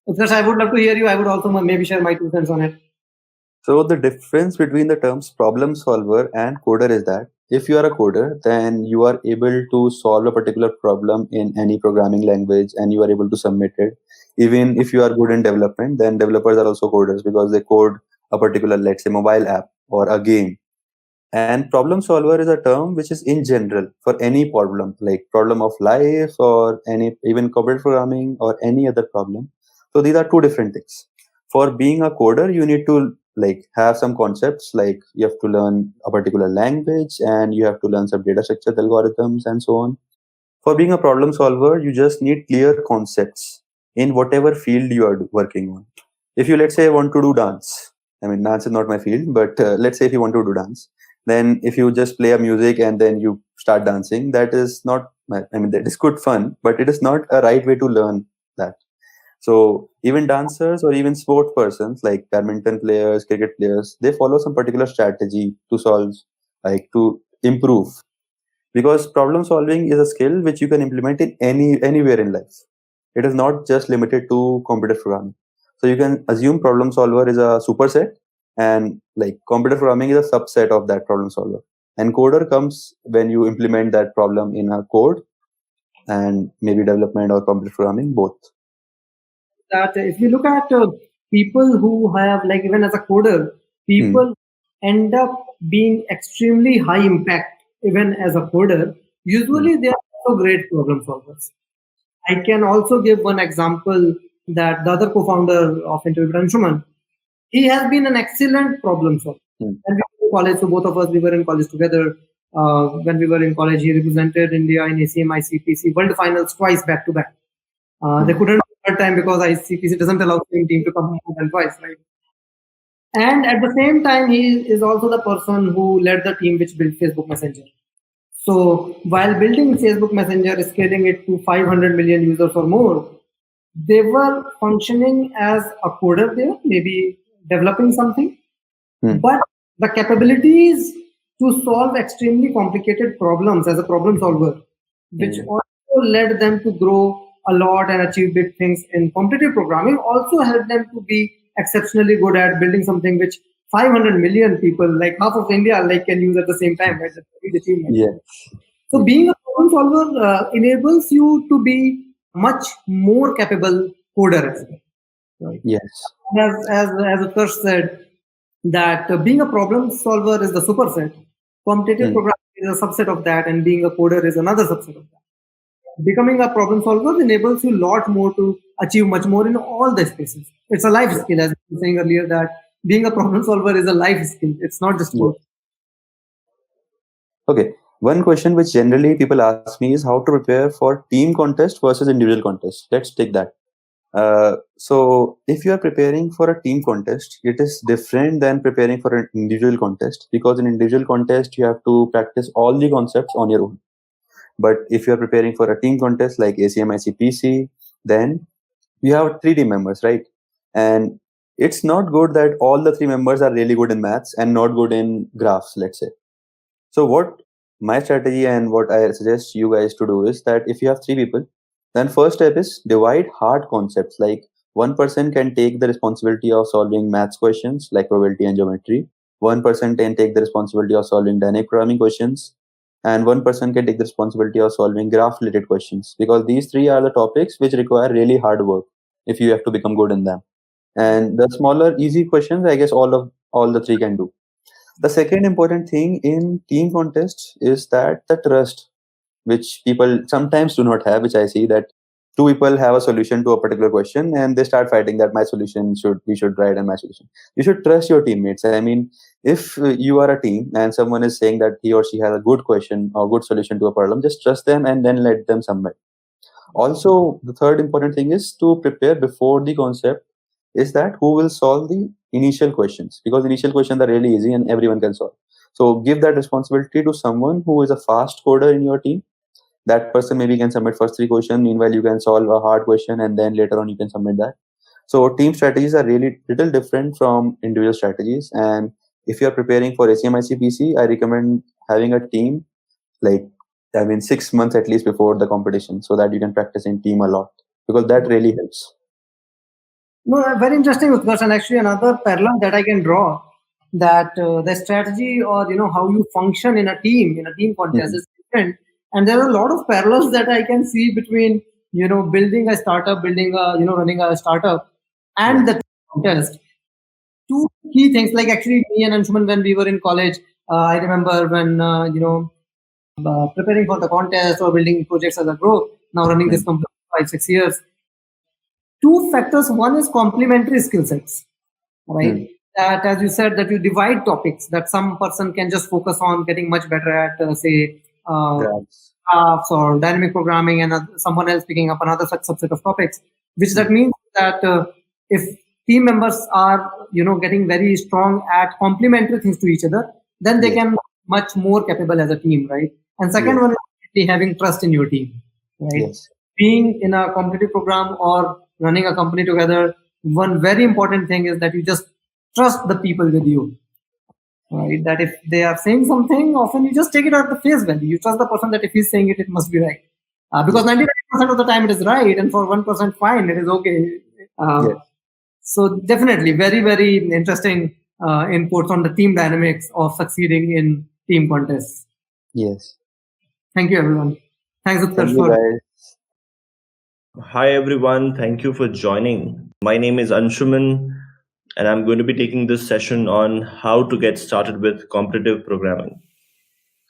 Of course, I would love to hear you. I would also maybe share my 2 cents on it. So the difference between the terms problem solver and coder is that if you are a coder, then you are able to solve a particular problem in any programming language and you are able to submit it. Even if you are good in development, then developers are also coders because they code a particular, let's say, mobile app or a game. And problem solver is a term which is in general for any problem, like problem of life or any even computer programming or any other problem. So these are two different things. For being a coder, you need to like have some concepts, like you have to learn a particular language and you have to learn some data structure algorithms and so on. For being a problem solver, you just need clear concepts in whatever field you are working on. If you, let's say, want to do dance, I mean, dance is not my field, but let's say if you want to do dance, then if you just play a music and then you start dancing, that is not, I mean, that is good fun, but it is not a right way to learn that. So even dancers or even sport persons like badminton players, cricket players, they follow some particular strategy to solve, like to improve, because problem solving is a skill which you can implement in anywhere in life. It is not just limited to computer programming. So you can assume problem solver is a superset, and like computer programming is a subset of that problem solver, and coder comes when you implement that problem in a code, and maybe development or computer programming both. That if you look at people who have, like, even as a coder, people end up being extremely high impact even as a coder. Usually they are also great problem solvers. I can also give one example, that the other co-founder of Interview, Anshuman, he has been an excellent problem solver. Hmm. When we were in college, so both of us, we were in college together. When we were in college, he represented India in ACM ICPC World Finals twice back to back. They couldn't do third time because ICPC doesn't allow same team to come more than twice, right? And at the same time, he is also the person who led the team which built Facebook Messenger. So while building Facebook Messenger, scaling it to 500 million users or more, they were functioning as a coder there, maybe developing something, but the capabilities to solve extremely complicated problems as a problem solver, which also led them to grow a lot and achieve big things in competitive programming, also helped them to be exceptionally good at building something which 500 million people, like half of India, like can use at the same time, right? That's a big achievement. Yeah. So being a problem solver enables you to be much more capable coder as well. Right? Yes. As Utkarsh said, that being a problem solver is the superset. Competitive programming is a subset of that, and being a coder is another subset of that. Becoming a problem solver enables you a lot more to achieve much more in all the spaces. It's a life skill, as I was saying earlier, that being a problem solver is a life skill. It's not just code. Okay. One question which generally people ask me is how to prepare for team contest versus individual contest. Let's take that. So if you are preparing for a team contest, it is different than preparing for an individual contest, because in individual contest you have to practice all the concepts on your own. But if you are preparing for a team contest like ACM PC, then you have 3 team members, right? And it's not good that all the 3 members are really good in maths and not good in graphs, let's say. So what my strategy and what I suggest you guys to do is that if you have 3 people, then first step is divide hard concepts like One person can take the responsibility of solving maths questions like probability and geometry. One person can take the responsibility of solving dynamic programming questions, and one person can take the responsibility of solving graph related questions, because these three are the topics which require really hard work if you have to become good in them. And the smaller easy questions, I guess all the three can do. The second important thing in team contests is that the trust, which people sometimes do not have, which I see that two people have a solution to a particular question and they start fighting that my solution should we should write and my solution. You should trust your teammates. I mean, if you are a team and someone is saying that he or she has a good question or good solution to a problem, just trust them and then let them submit. Also, the third important thing is to prepare before the concept, is that who will solve the initial questions, because initial questions are really easy and everyone can solve. So give that responsibility to someone who is a fast coder in your team. That person maybe can submit first three questions, meanwhile you can solve a hard question and then later on you can submit that. So team strategies are really little different from individual strategies, and if you're preparing for ACM-ICPC, I recommend having a team, like, I mean, 6 months at least before the competition, so that you can practice in team a lot, because that really helps. No, very interesting, Utkarsh. And actually, another parallel that I can draw, that the strategy or how you function in a team contest is different, and there are a lot of parallels that I can see between building a startup, building a running a startup, and the contest. Two key things, like actually me and Anshuman, when we were in college, I remember when preparing for the contest or building projects as a group. Now running this company for 5-6 years. Two factors. One is complementary skill sets, right? That, as you said, that you divide topics, that some person can just focus on getting much better at, say, graphs or dynamic programming, and someone else picking up another subset of topics, which that means that if team members are, getting very strong at complementary things to each other, then they can much more capable as a team, right? And second one is having trust in your team, right? Being in a competitive program or running a company together, one very important thing is that you just trust the people with you, right? That if they are saying something, often you just take it at the face value. You trust the person that if he's saying it, it must be right. Because 99% of the time it is right, and for 1%, fine, it is okay. So definitely very, very interesting inputs on the team dynamics of succeeding in team contests. Yes. Thank you, everyone. Thanks, Utkarsh. Thank you, guys. Hi, everyone. Thank you for joining. My name is Anshuman, and I'm going to be taking this session on how to get started with competitive programming.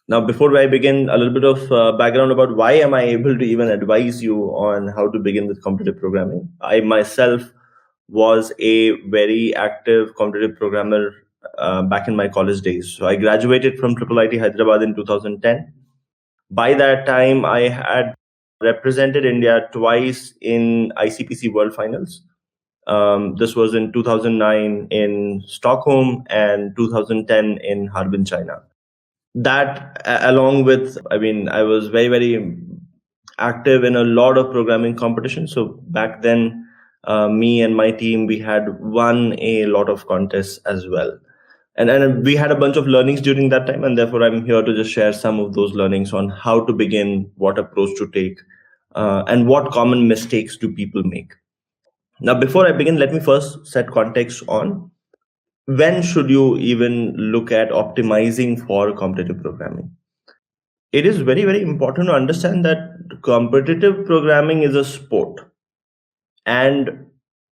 Now, before I begin, a little bit of background about why am I able to even advise you on how to begin with competitive programming. I myself was a very active competitive programmer back in my college days. So I graduated from IIIT Hyderabad in 2010. By that time, I had represented India twice in ICPC World Finals. This was in 2009 in Stockholm and 2010 in Harbin, China. That, along with, I was very, very active in a lot of programming competitions. So back then, me and my team, we had won a lot of contests as well. And we had a bunch of learnings during that time, and therefore I'm here to just share some of those learnings on how to begin, what approach to take, and what common mistakes do people make. Now, before I begin, let me first set context on when should you even look at optimizing for competitive programming. It is very, very important to understand that competitive programming is a sport. And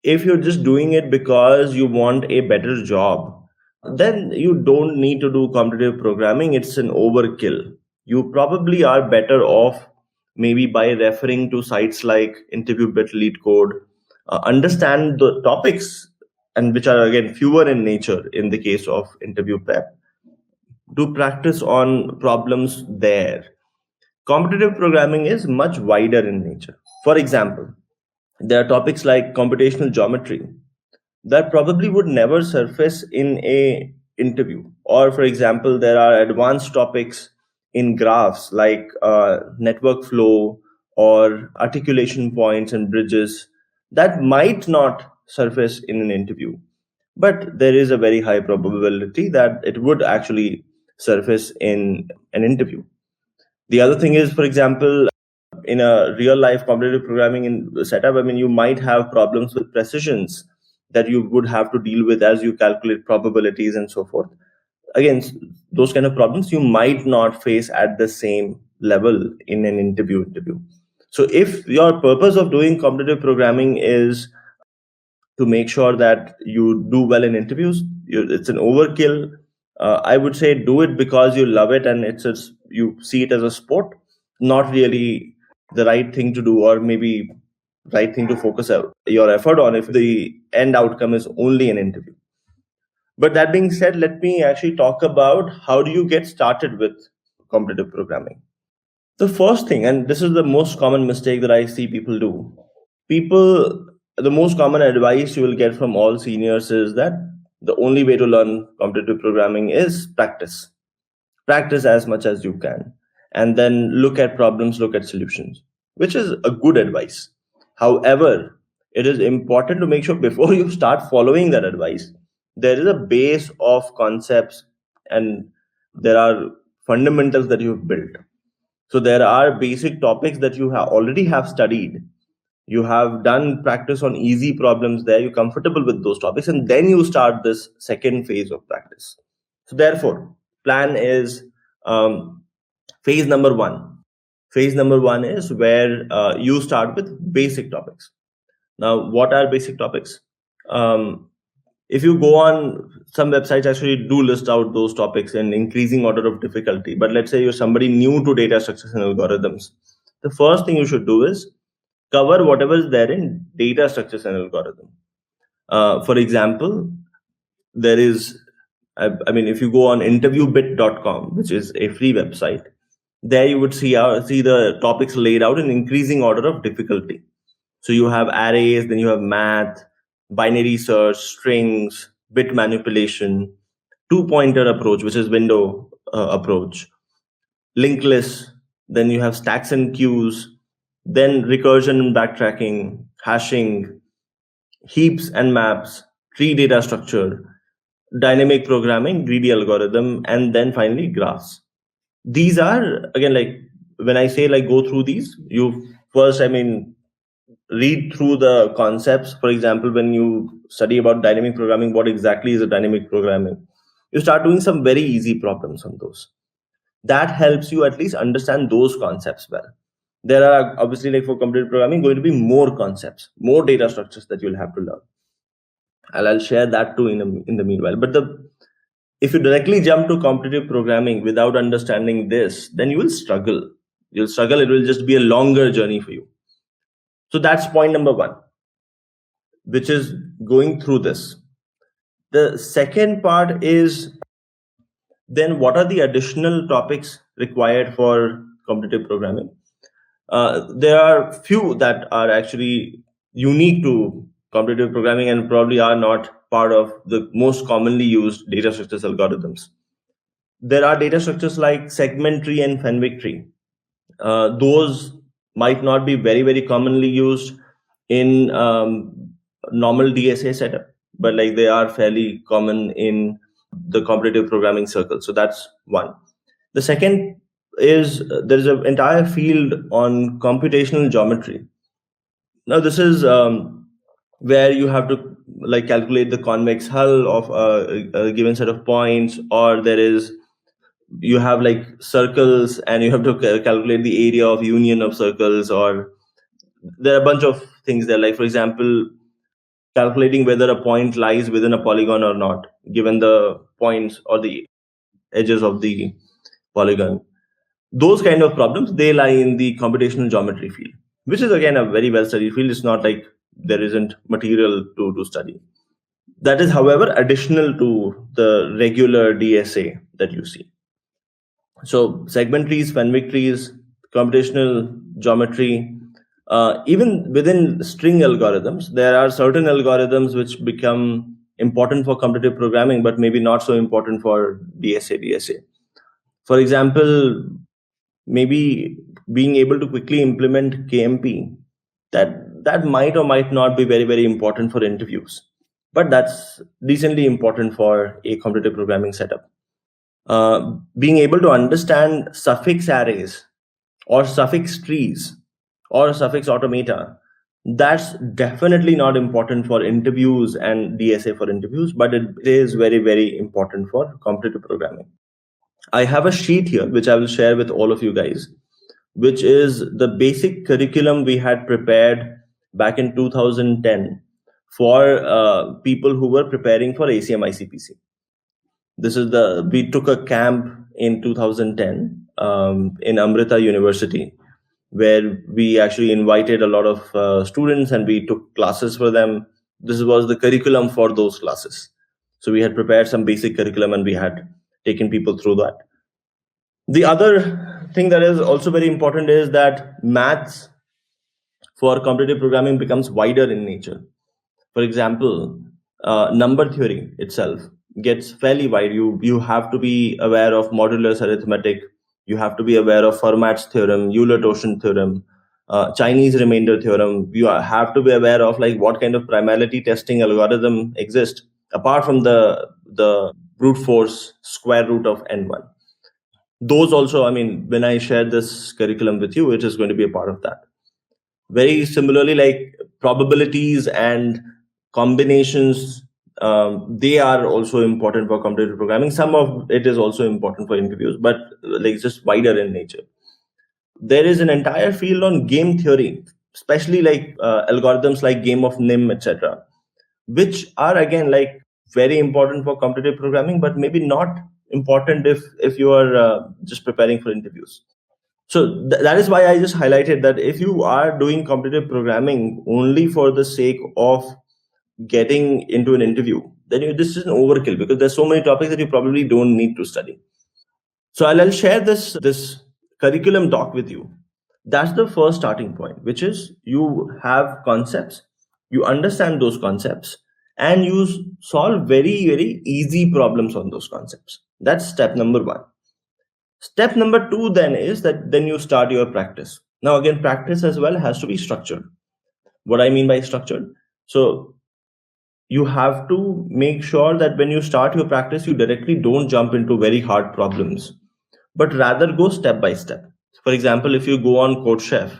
if you're just doing it because you want a better job, then you don't need to do competitive programming. It's an overkill. You probably are better off maybe by referring to sites like InterviewBit, LeetCode, understand the topics, and which are again fewer in nature in the case of interview prep. Do practice on problems there. Competitive programming is much wider in nature. For example, there are topics like computational geometry that probably would never surface in a interview. Or for example, there are advanced topics in graphs like network flow or articulation points and bridges that might not surface in an interview, but there is a very high probability that it would actually surface in an interview. The other thing is, for example, in a real life competitive programming in setup, I mean, you might have problems with precisions that you would have to deal with as you calculate probabilities and so forth. Again, those kind of problems you might not face at the same level in an interview. So if your purpose of doing competitive programming is to make sure that you do well in interviews, it's an overkill. I would say do it because you love it and you see it as a sport, not really the right thing to do, or maybe right thing to focus your effort on if the end outcome is only an interview. But that being said, let me actually talk about how do you get started with competitive programming. The first thing, and this is the most common mistake that I see people do, the most common advice you will get from all seniors is that the only way to learn competitive programming is practice. Practice as much as you can, and then look at problems, look at solutions, which is a good advice. However, it is important to make sure before you start following that advice, there is a base of concepts and there are fundamentals that you've built. So there are basic topics that you already have studied. You have done practice on easy problems there, you're comfortable with those topics, and then you start this second phase of practice. So therefore, plan is phase number one. Phase number one is where you start with basic topics. Now, what are basic topics? If you go on some websites, actually do list out those topics in increasing order of difficulty. But let's say you're somebody new to data structures and algorithms. The first thing you should do is cover whatever is there in data structures and algorithm. For example, there is, I mean, if you go on interviewbit.com, which is a free website, there you would see the topics laid out in increasing order of difficulty. So you have arrays, then you have math, binary search, strings, bit manipulation, two-pointer approach, which is window approach, linked list, then you have stacks and queues, then recursion and backtracking, hashing, heaps and maps, tree data structure, dynamic programming, greedy algorithm, and then finally graphs. These are, again, like when I say like go through these, you first, I mean, read through the concepts. For example, when you study about dynamic programming, what exactly is a dynamic programming? You start doing some very easy problems on those. That helps you at least understand those concepts well. There are obviously, like for competitive programming, going to be more concepts, more data structures that you'll have to learn. I'll share that too in the meanwhile. But if you directly jump to competitive programming without understanding this, then you will struggle. You'll struggle. It will just be a longer journey for you. So that's point number one, which is going through this. The second part is then what are the additional topics required for competitive programming? There are few that are actually unique to competitive programming and probably are not part of the most commonly used data structures algorithms. There are data structures like segment tree and Fenwick tree. Those might not be very, very commonly used in normal DSA setup, but like they are fairly common in the competitive programming circle. So that's one. The second is there is an entire field on computational geometry. Now this is where you have to like calculate the convex hull of a given set of points, or you have like circles and you have to calculate the area of union of circles, or there are a bunch of things there. Like for example, calculating whether a point lies within a polygon or not, given the points or the edges of the polygon. Those kind of problems, they lie in the computational geometry field, which is again a very well studied field. It's not like there isn't material to study. That is, however, additional to the regular DSA that you see. So segment trees, Fenwick trees, computational geometry, even within string algorithms, there are certain algorithms which become important for competitive programming, but maybe not so important for DSA. For example, maybe being able to quickly implement KMP, that might or might not be very, very important for interviews, but that's decently important for a competitive programming setup. Being able to understand suffix arrays or suffix trees, or suffix automata, that's definitely not important for interviews and DSA for interviews, but it is very, very important for competitive programming. I have a sheet here, which I will share with all of you guys, which is the basic curriculum we had prepared back in 2010 for people who were preparing for ACM ICPC. We took a camp in 2010 in Amrita University, where we actually invited a lot of students and we took classes for them. This was the curriculum for those classes. So we had prepared some basic curriculum and we had taken people through that. The other thing that is also very important is that maths for competitive programming becomes wider in nature. For example, number theory itself gets fairly wide. You have to be aware of modulus arithmetic. You have to be aware of Fermat's theorem, Euler-Toscan theorem, Chinese remainder theorem. You have to be aware of like what kind of primality testing algorithm exists apart from the brute force square root of n1. Those also, I mean, when I share this curriculum with you, it is going to be a part of that. Very similarly, like probabilities and combinations, they are also important for competitive programming. Some of it is also important for interviews, but like just wider in nature. There is an entire field on game theory, especially like algorithms like game of NIM, etc., which are again like very important for competitive programming, but maybe not important if you are just preparing for interviews. So that is why I just highlighted that if you are doing competitive programming only for the sake of getting into an interview, then this is an overkill, because there's so many topics that you probably don't need to study. So I'll share this curriculum doc with you. That's the first starting point, which is you have concepts, you understand those concepts, and you solve very, very easy problems on those concepts. That's step number one. Step number two then is that then you start your practice. Now again, practice as well has to be structured. What I mean by structured, so you have to make sure that when you start your practice, you directly don't jump into very hard problems, but rather go step by step. For example, if you go on CodeChef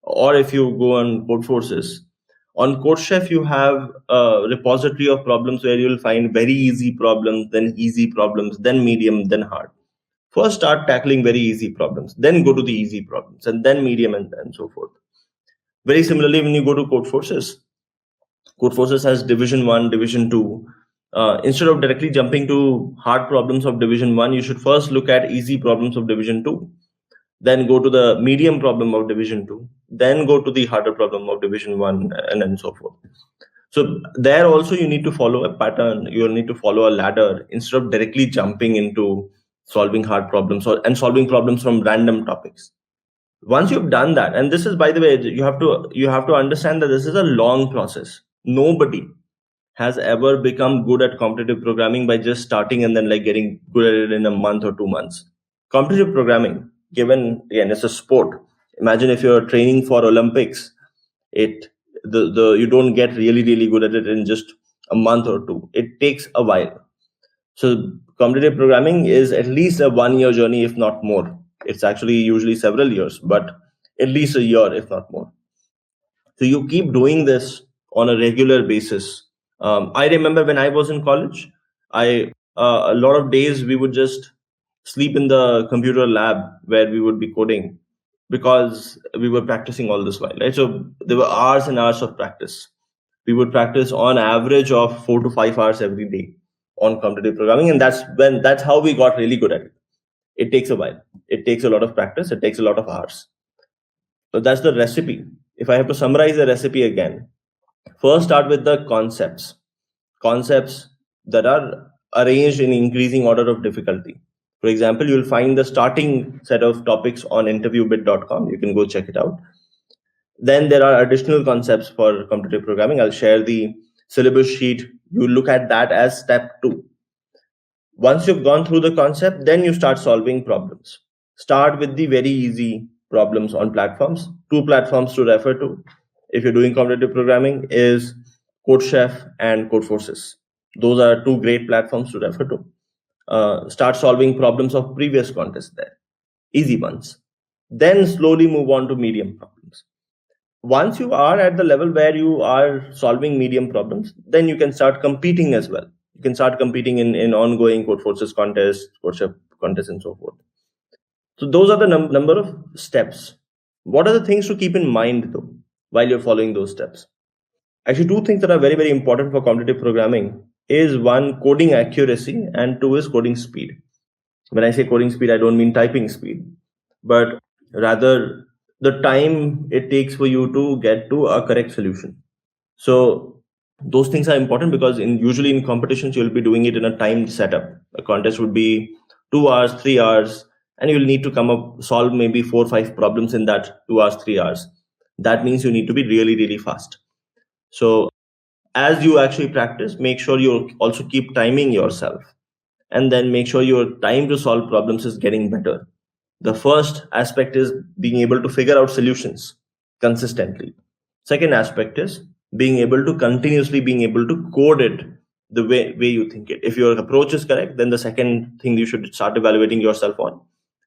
or if you go on Codeforces, on CodeChef you have a repository of problems where you'll find very easy problems, then easy problems, then medium, then hard. First start tackling very easy problems, then go to the easy problems, and then medium, and so forth. Very similarly, when you go to Codeforces, Codeforces has division 1, division 2. Instead of directly jumping to hard problems of division 1, you should first look at easy problems of division 2, then go to the medium problem of division 2, then go to the harder problem of division 1, and so forth. So there also you need to follow a pattern, you need to follow a ladder instead of directly jumping into solving hard problems and solving problems from random topics. Once you've done that, and this is, by the way, you have to understand that this is a long process. Nobody has ever become good at competitive programming by just starting and then like getting good at it in a month or 2 months. Competitive programming, given again, it's a sport. Imagine if you're training for Olympics, you don't get really, really good at it in just a month or two. It takes a while. So competitive programming is at least a 1-year journey, if not more. It's actually usually several years, but at least a year, if not more. So you keep doing this on a regular basis. I remember when I was in college, a lot of days we would just sleep in the computer lab where we would be coding, because we were practicing all this while, right? So there were hours and hours of practice. We would practice on average of 4 to 5 hours every day on competitive programming, and that's how we got really good at it. It takes a while. It takes a lot of practice. It takes a lot of hours. So that's the recipe. If I have to summarize the recipe again, first start with the concepts that are arranged in increasing order of difficulty. For example, you'll find the starting set of topics on interviewbit.com. You can go check it out. Then there are additional concepts for competitive programming. I'll share the syllabus sheet. You look at that as step 2. Once you've gone through the concept, then you start solving problems. Start with the very easy problems on platforms. 2 platforms to refer to if you're doing competitive programming is CodeChef and Codeforces. Those are 2 great platforms to refer to. Start solving problems of previous contests there, easy ones. Then slowly move on to medium problems. Once you are at the level where you are solving medium problems, then you can start competing as well. You can start competing in ongoing Codeforces contests, CodeChef contests, and so forth. So those are the number of steps. What are the things to keep in mind though while you're following those steps? Actually, two things that are very, very important for competitive programming is one, coding accuracy, and two is coding speed. When I say coding speed, I don't mean typing speed, but rather the time it takes for you to get to a correct solution. So those things are important because usually in competitions, you'll be doing it in a timed setup. A contest would be 2 hours, 3 hours, and you'll need to solve maybe 4 or 5 problems in that 2 hours, 3 hours. That means you need to be really, really fast. So as you actually practice, make sure you also keep timing yourself, and then make sure your time to solve problems is getting better. The first aspect is being able to figure out solutions consistently. Second aspect is being able to continuously being able to code it the way you think it. If your approach is correct, then the second thing you should start evaluating yourself on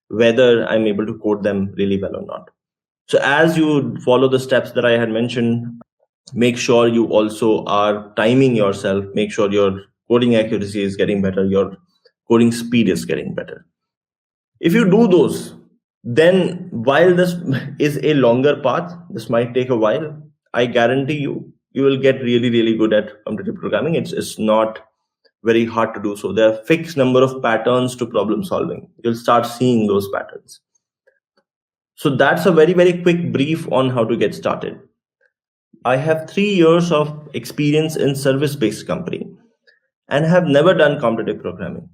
whether I'm able to code them really well or not. So as you follow the steps that I had mentioned, make sure you also are timing yourself, make sure your coding accuracy is getting better, your coding speed is getting better. If you do those, then while this is a longer path, this might take a while, I guarantee you will get really, really good at competitive programming. It's not very hard to do so. There are fixed number of patterns to problem solving. You'll start seeing those patterns. So that's a very, very quick brief on how to get started. I have 3 years of experience in service-based company and have never done competitive programming.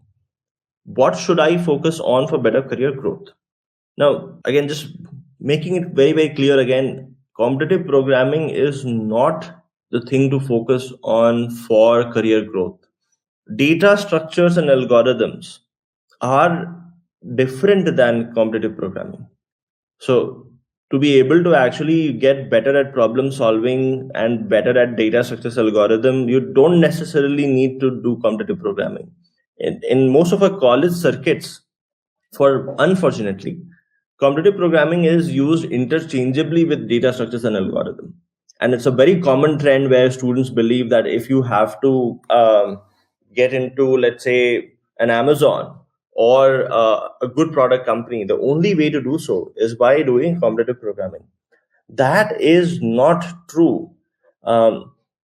What should I focus on for better career growth? Now, again, just making it very, very clear again, competitive programming is not the thing to focus on for career growth. Data structures and algorithms are different than competitive programming. So to be able to actually get better at problem solving and better at data structures algorithm, you don't necessarily need to do competitive programming. In most of our college circuits, unfortunately, competitive programming is used interchangeably with data structures and algorithm. And it's a very common trend where students believe that if you have to get into, let's say, an Amazon or a good product company, the only way to do so is by doing competitive programming. That is not true.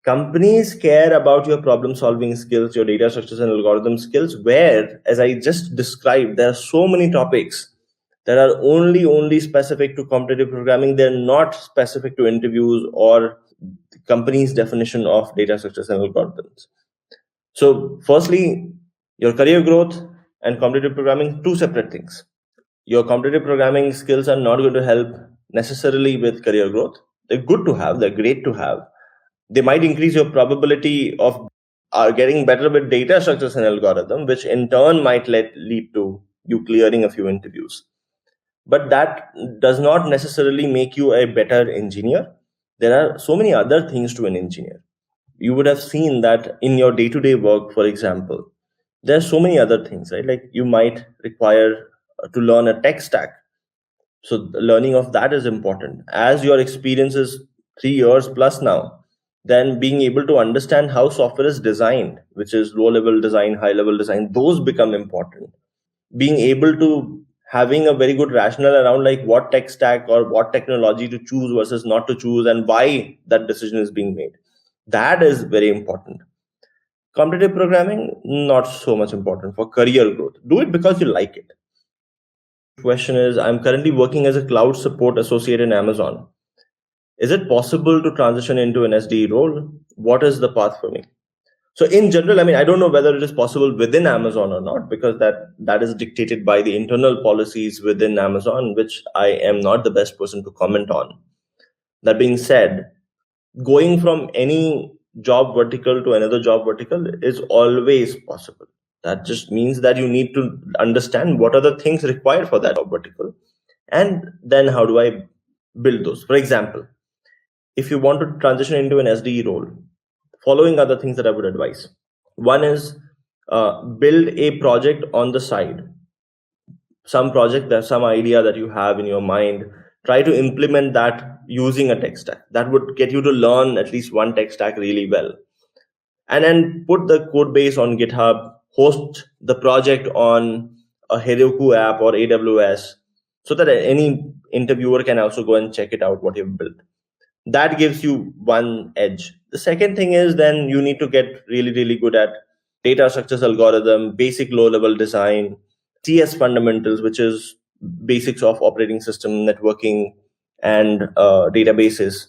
Companies care about your problem solving skills, your data structures and algorithm skills, where, as I just described, there are so many topics that are only specific to competitive programming. They're not specific to interviews or the company's definition of data structures and algorithms. So firstly, your career growth and competitive programming, two separate things. Your competitive programming skills are not going to help necessarily with career growth. They're good to have, they're great to have. They might increase your probability of getting better with data structures and algorithm, which in turn might lead to you clearing a few interviews. But that does not necessarily make you a better engineer. There are so many other things to an engineer. You would have seen that in your day-to-day work, for example, there are so many other things, right? Like you might require to learn a tech stack. So the learning of that is important. As your experience is 3 years plus now, then being able to understand how software is designed, which is low-level design, high-level design, those become important. Being able to having a very good rationale around like what tech stack or what technology to choose versus not to choose and why that decision is being made. That is very important. Competitive programming, not so much important for career growth. Do it because you like it. Question is, I'm currently working as a cloud support associate in Amazon. Is it possible to transition into an SDE role? What is the path for me? So in general, I mean, I don't know whether it is possible within Amazon or not, because that is dictated by the internal policies within Amazon, which I am not the best person to comment on. That being said, going from any job vertical to another job vertical is always possible. That just means that you need to understand what are the things required for that job vertical, and then how do I build those. For example, if you want to transition into an SDE role, following other things that I would advise. One is build a project on the side. Some project, there's some idea that you have in your mind. Try to implement that using a tech stack. That would get you to learn at least one tech stack really well. And then put the code base on GitHub, host the project on a Heroku app or AWS, so that any interviewer can also go and check it out, what you've built. That gives you one edge. The second thing is then you need to get really, really good at data structures algorithm, basic low-level design, TS fundamentals, which is basics of operating system, networking, and databases.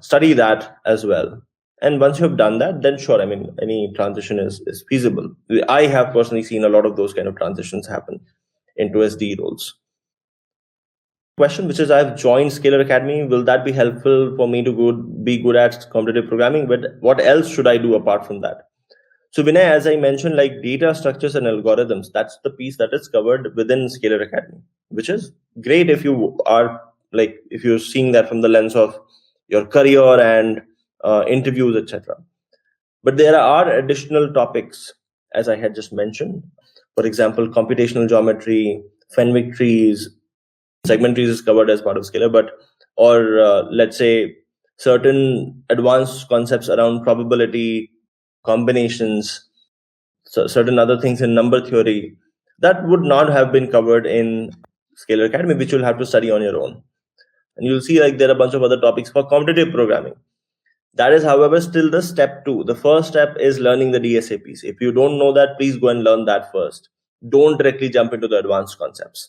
Study that as well. And once you have done that, then sure, I mean, any transition is feasible. I have personally seen a lot of those kind of transitions happen into SD roles. Question, which is, I've joined Scalar Academy. Will that be helpful for me to be good at competitive programming? But what else should I do apart from that? So Vinay, as I mentioned, like data structures and algorithms, that's the piece that is covered within Scalar Academy, which is great if you are like, if you're seeing that from the lens of your career and interviews, etc. But there are additional topics, as I had just mentioned. For example, computational geometry, Fenwick trees, segment trees is covered as part of Scalar, but let's say certain advanced concepts around probability, combinations, certain other things in number theory that would not have been covered in Scalar Academy, which you'll have to study on your own. And you'll see like there are a bunch of other topics for competitive programming. That is, however, still the step 2. The first step is learning the DSA piece. If you don't know that, please go and learn that first. Don't directly jump into the advanced concepts,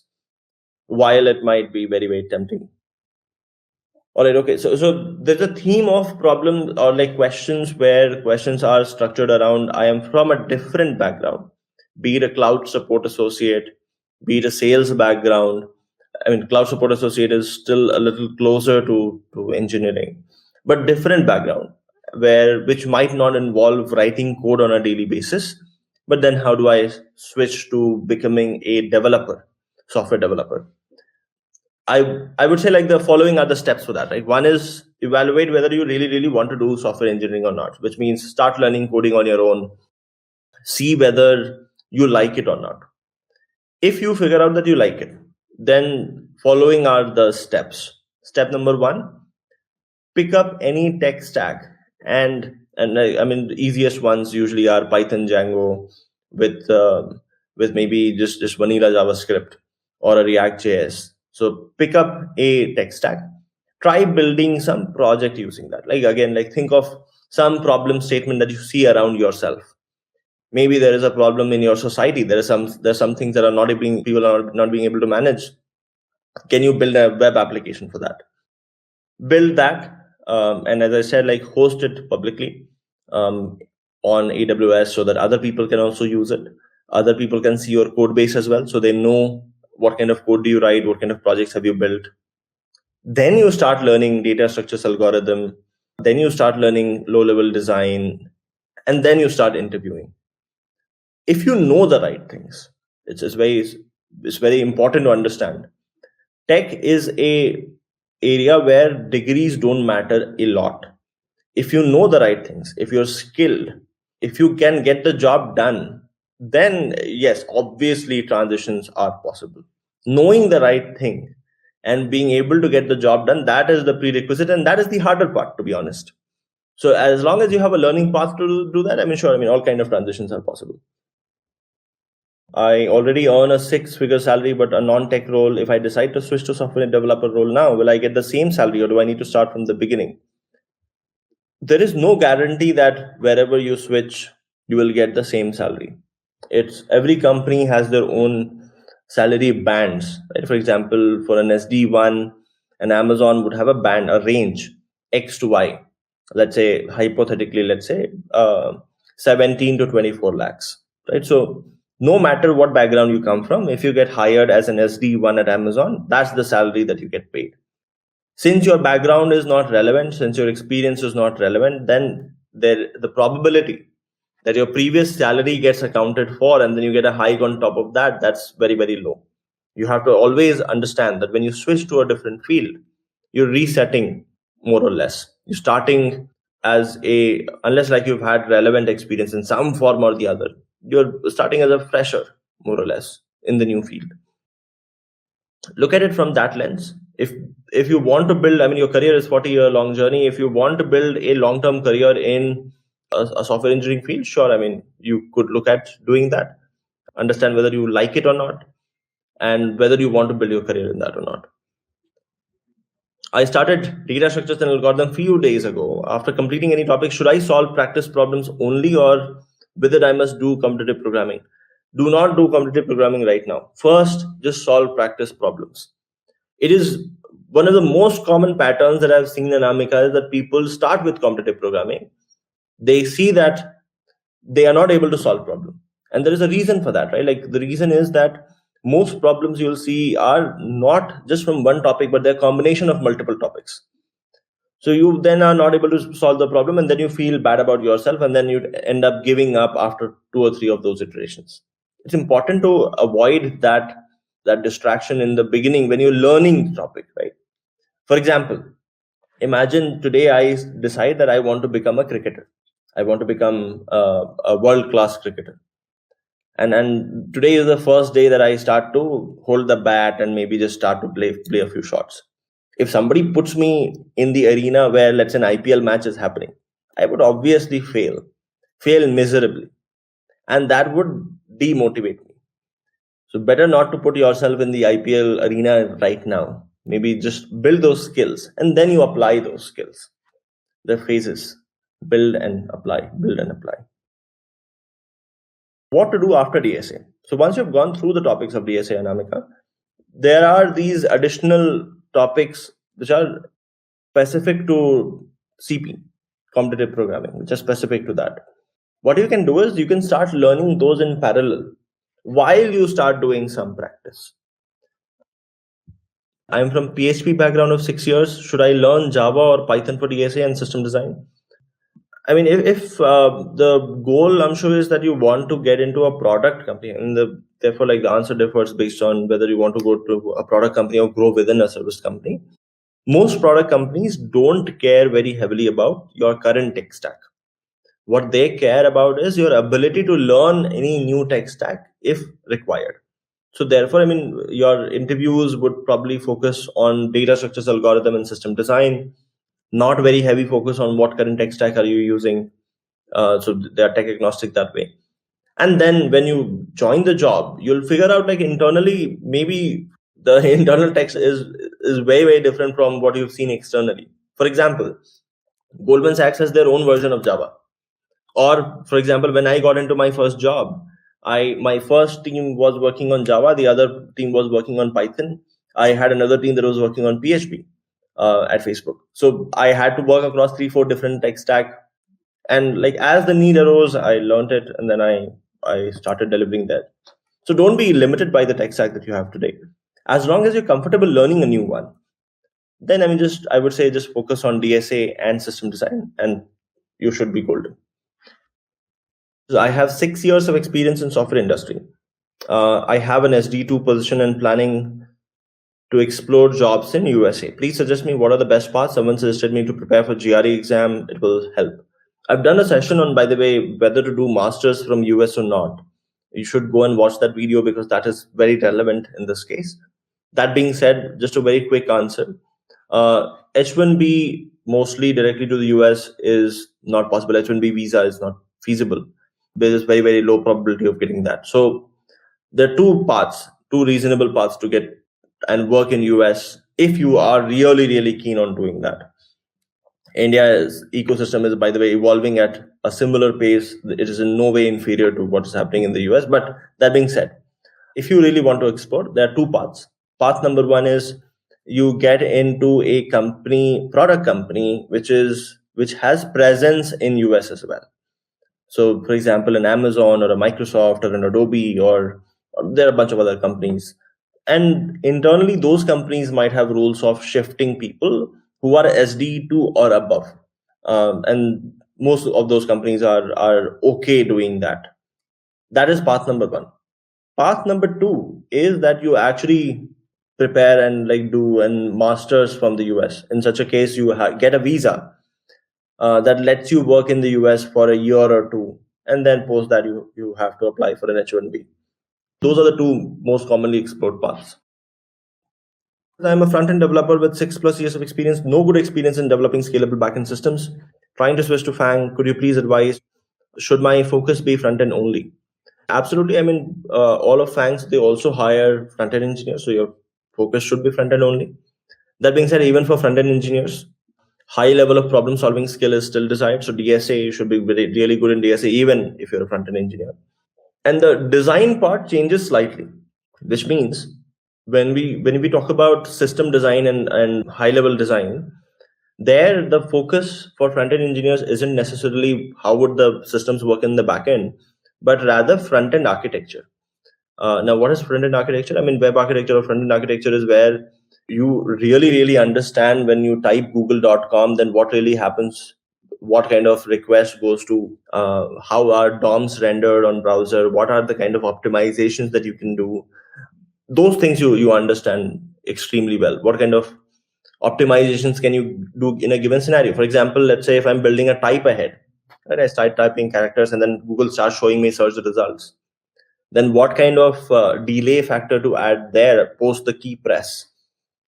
while it might be very, very tempting. All right, okay. So there's a theme of problem or like questions where questions are structured around, I am from a different background, be it a cloud support associate, be it a sales background. I mean, cloud support associate is still a little closer to engineering, but different background, which might not involve writing code on a daily basis. But then how do I switch to becoming a developer, software developer? I would say like the following are the steps for that, right? One is evaluate whether you really, really want to do software engineering or not, which means start learning coding on your own, see whether you like it or not. If you figure out that you like it, then following are the steps. Step number 1, pick up any tech stack. And I mean, the easiest ones usually are Python, Django, with maybe just vanilla JavaScript or a React.js. So pick up a tech stack, try building some project using that. Like again, like think of some problem statement that you see around yourself. Maybe there is a problem in your society. There's some things that people are not being able to manage. Can you build a web application for that? Build that, and as I said, like host it publicly on AWS so that other people can also use it. Other people can see your code base as well, so they know what kind of code do you write, what kind of projects have you built. Then you start learning data structures algorithm, then you start learning low-level design, and then you start interviewing. If you know the right things, it's very important to understand. Tech is a area where degrees don't matter a lot. If you know the right things, if you're skilled, if you can get the job done, then yes, obviously transitions are possible. Knowing the right thing and being able to get the job done, that is the prerequisite, and that is the harder part, to be honest. So as long as you have a learning path to do that, I mean, sure, I mean, all kind of transitions are possible. I already earn a 6-figure salary, but a non-tech role. If I decide to switch to software developer role now, will I get the same salary, or do I need to start from the beginning? There is no guarantee that wherever you switch, you will get the same salary. Every company has their own salary bands. Right? For example, for an SD1, an Amazon would have a range X to Y. Let's say, hypothetically, 17 to 24 lakhs. Right? So no matter what background you come from, if you get hired as an SD1 at Amazon, that's the salary that you get paid. Since your background is not relevant, since your experience is not relevant, then the probability that your previous salary gets accounted for and then you get a hike on top of that, that's very, very low. You have to always understand that when you switch to a different field, you're resetting more or less. You're starting unless like you've had relevant experience in some form or the other, you're starting as a fresher, more or less, in the new field. Look at it from that lens. if you want to build, I mean, your career is 40-year long journey. If you want to build a long-term career in a software engineering field, sure, I mean, you could look at doing that, understand whether you like it or not, and whether you want to build your career in that or not. I started data structures and algorithm few days ago. After completing any topic, should I solve practice problems only, or with it I must do competitive programming? Do not do competitive programming right now. First, just solve practice problems. It is one of the most common patterns that I've seen in Amica is that people start with competitive programming. They see that they are not able to solve problem, and there is a reason for that, right? Like, the reason is that most problems you'll see are not just from one topic, but they're a combination of multiple topics. So you then are not able to solve the problem, and then you feel bad about yourself, and then you end up giving up after 2 or 3 of those iterations. It's important to avoid that distraction in the beginning when you're learning the topic, right? For example, imagine today I decide that I want to become a cricketer. I want to become a world-class cricketer. And today is the first day that I start to hold the bat and maybe just start to play a few shots. If somebody puts me in the arena where, let's say, an IPL match is happening, I would obviously fail miserably, and that would demotivate me. So better not to put yourself in the IPL arena right now. Maybe just build those skills, and then you apply those skills. The phases: build and apply, build and apply. What to do after DSA? So once you've gone through the topics of DSA and Amica, there are these additional topics which are specific to CP, competitive programming, which are specific to that. What you can do is you can start learning those in parallel while you start doing some practice. I'm from PHP background of 6 years. Should I learn Java or Python for DSA and system design? I mean, if the goal, I'm sure, is that you want to get into a product company, and therefore, like, the answer differs based on whether you want to go to a product company or grow within a service company. Most product companies don't care very heavily about your current tech stack. What they care about is your ability to learn any new tech stack if required. So therefore, I mean, your interviews would probably focus on data structures, algorithm, and system design, not very heavy focus on what current tech stack are you using. So they are tech agnostic that way. And then when you join the job, you'll figure out, like, internally, maybe the internal tech is very, very different from what you've seen externally. For example, Goldman Sachs has their own version of Java. Or, for example, when I got into my first job, my first team was working on Java, the other team was working on Python. I had another team that was working on PHP at Facebook. So I had to work across 3-4 different tech stack, and, like, as the need arose, I learned it, and then I started delivering that. So don't be limited by the tech stack that you have today. As long as you're comfortable learning a new one, then, I mean, I would say just focus on DSA and system design, and you should be golden. So I have 6 years of experience in software industry. I have an SD2 position and planning to explore jobs in USA. Please suggest me what are the best paths. Someone suggested me to prepare for GRE exam. It will help. I've done a session on, by the way, whether to do masters from US or not. You should go and watch that video because that is very relevant in this case. That being said, just a very quick answer. H1B mostly directly to the US is not possible. H1B visa is not feasible. There is very, very low probability of getting that. So there are two reasonable paths to get and work in US if you are really, really keen on doing that. India's ecosystem is, by the way, evolving at a similar pace. It is in no way inferior to what is happening in the US. But that being said, if you really want to explore, there are two paths. Path number one is you get into a product company, which has presence in US as well. So, for example, an Amazon or a Microsoft or an Adobe, or there are a bunch of other companies. And internally, those companies might have rules of shifting people who are SD2 or above. And most of those companies are okay doing that. That is path number one. Path number two is that you actually prepare and, like, do and masters from the US. In such a case, you get a visa that lets you work in the US for a year or two, and then post that you have to apply for an H1B. Those are the two most commonly explored paths. I'm a front-end developer with 6+ years of experience, no good experience in developing scalable backend systems, trying to switch to Fang. Could you please advise, should my focus be front-end only? Absolutely. I mean, all of Fangs, they also hire front-end engineers, so your focus should be front-end only. That being said, even for front-end engineers, high level of problem-solving skill is still desired. So DSA, you should be really good in DSA, even if you're a front-end engineer. And the design part changes slightly, which means when we talk about system design and high-level design, there the focus for front-end engineers isn't necessarily how would the systems work in the back-end, but rather front-end architecture. Now, what is front-end architecture? I mean, web architecture or front-end architecture is where you really understand when you type google.com, then what really happens, what kind of request goes to, how are DOMs rendered on browser, what are the kind of optimizations that you can do. Those things you understand extremely well. What kind of optimizations can you do in a given scenario? For example, let's say if I'm building a type ahead, right, I start typing characters and then Google starts showing me search results. Then what kind of delay factor to add there post the key press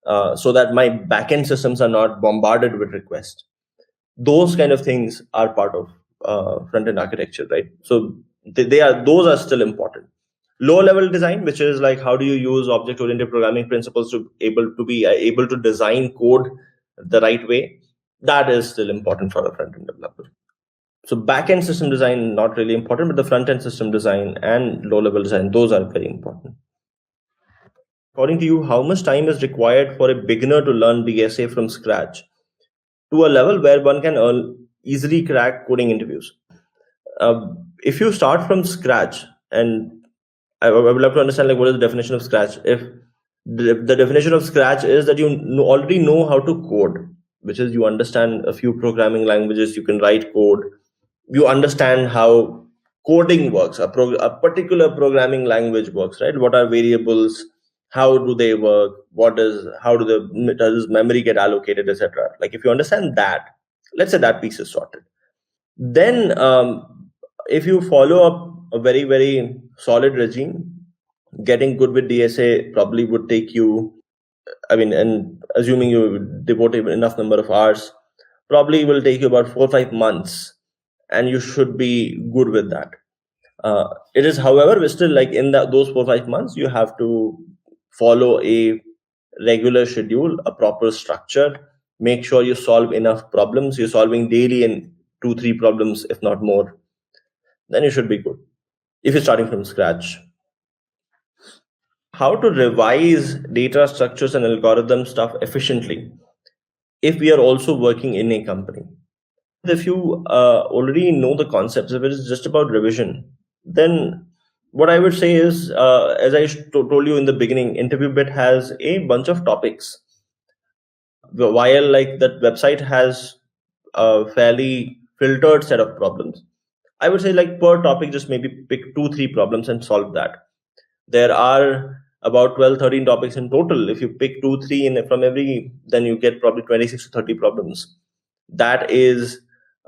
so that my backend systems are not bombarded with requests. Those kind of things are part of front-end architecture, right? So those are still important. Low level design, which is like how do you use object-oriented programming principles to be able to design code the right way, that is still important for a front-end developer. So back-end system design, not really important, but the front-end system design and low-level design, those are very important. According to you, how much time is required for a beginner to learn DSA from scratch to a level where one can easily crack coding interviews? If you start from scratch, and I would love to understand like what is the definition of scratch. If the definition of scratch is that you already know how to code, which is you understand a few programming languages, you can write code, you understand how coding works, a particular programming language works, right? What are variables? How do they work? How does memory get allocated, etc. Like if you understand that, let's say that piece is sorted. Then if you follow up a very solid regime, getting good with DSA probably would take you, I mean, and assuming you devote enough number of hours, probably will take you about 4 or 5 months, and you should be good with that. It is, however, still like in those 4 or 5 months, you have to follow a regular schedule, a proper structure, make sure you solve enough problems. You're solving daily and 2-3 problems, if not more, then you should be good. If you're starting from scratch. How to revise data structures and algorithm stuff efficiently if we are also working in a company. If you already know the concepts, if it is just about revision, then what I would say is, as I told you in the beginning, InterviewBit has a bunch of topics. While like that website has a fairly filtered set of problems, I would say like per topic, just maybe pick 2-3 problems and solve that. There are about 12-13 topics in total. If you pick 2-3 from every, then you get probably 26 to 30 problems. That is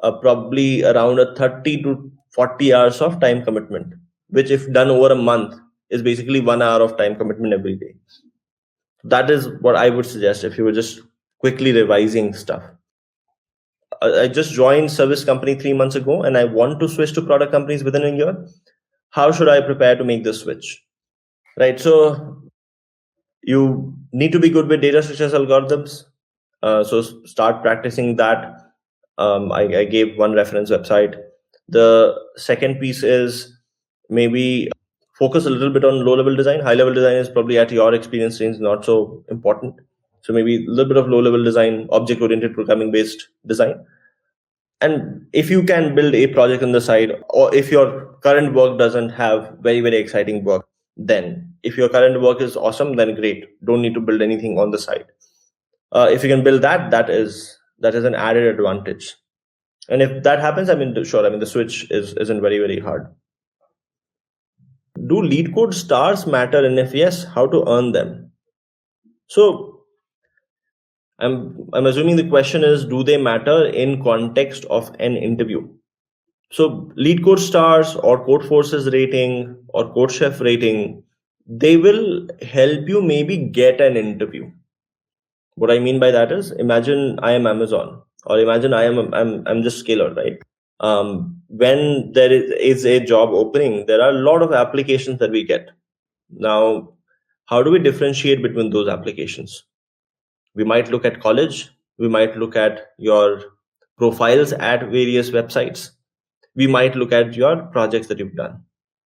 probably around a 30 to 40 hours of time commitment, which if done over a month is basically 1 hour of time commitment every day. That is what I would suggest if you were just quickly revising stuff. I just joined service company 3 months ago and I want to switch to product companies within a year. How should I prepare to make the switch? Right. So you need to be good with data structures algorithms. So start practicing that. I gave one reference website. The second piece is maybe focus a little bit on low-level design. High-level design is probably at your experience range not so important. So maybe a little bit of low-level design, object-oriented programming-based design. And if you can build a project on the side, or if your current work doesn't have very exciting work, then if your current work is awesome, then great. Don't need to build anything on the side. If you can build that is an added advantage. And if that happens, I mean, sure, I mean, the switch isn't very hard. Do lead code stars matter? And if yes, how to earn them? So I'm assuming the question is, do they matter in context of an interview? So lead code stars or Codeforces rating or CodeChef rating, they will help you maybe get an interview. What I mean by that is, imagine I am Amazon, or imagine I'm just Scalar, right? When there is a job opening, there are a lot of applications that we get. Now, how do we differentiate between those applications? We might look at college, we might look at your profiles at various websites, we might look at your projects that you've done.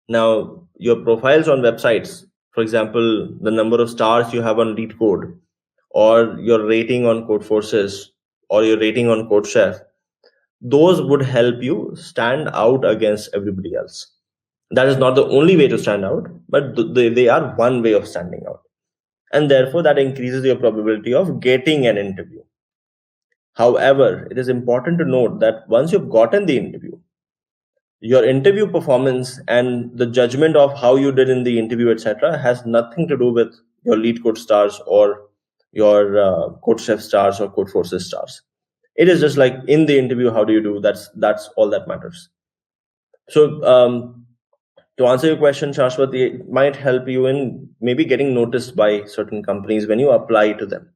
Now, your profiles on websites, for example, the number of stars you have on LeetCode, or your rating on Codeforces, or your rating on CodeChef, those would help you stand out against everybody else. That is not the only way to stand out, but they are one way of standing out. And therefore, that increases your probability of getting an interview. However, it is important to note that once you've gotten the interview, your interview performance and the judgment of how you did in the interview, etc., has nothing to do with your LeetCode stars or your CodeChef stars or Codeforces stars. It is just like in the interview, how do you do? That's all that matters. So to answer your question, Shashwat, it might help you in maybe getting noticed by certain companies when you apply to them.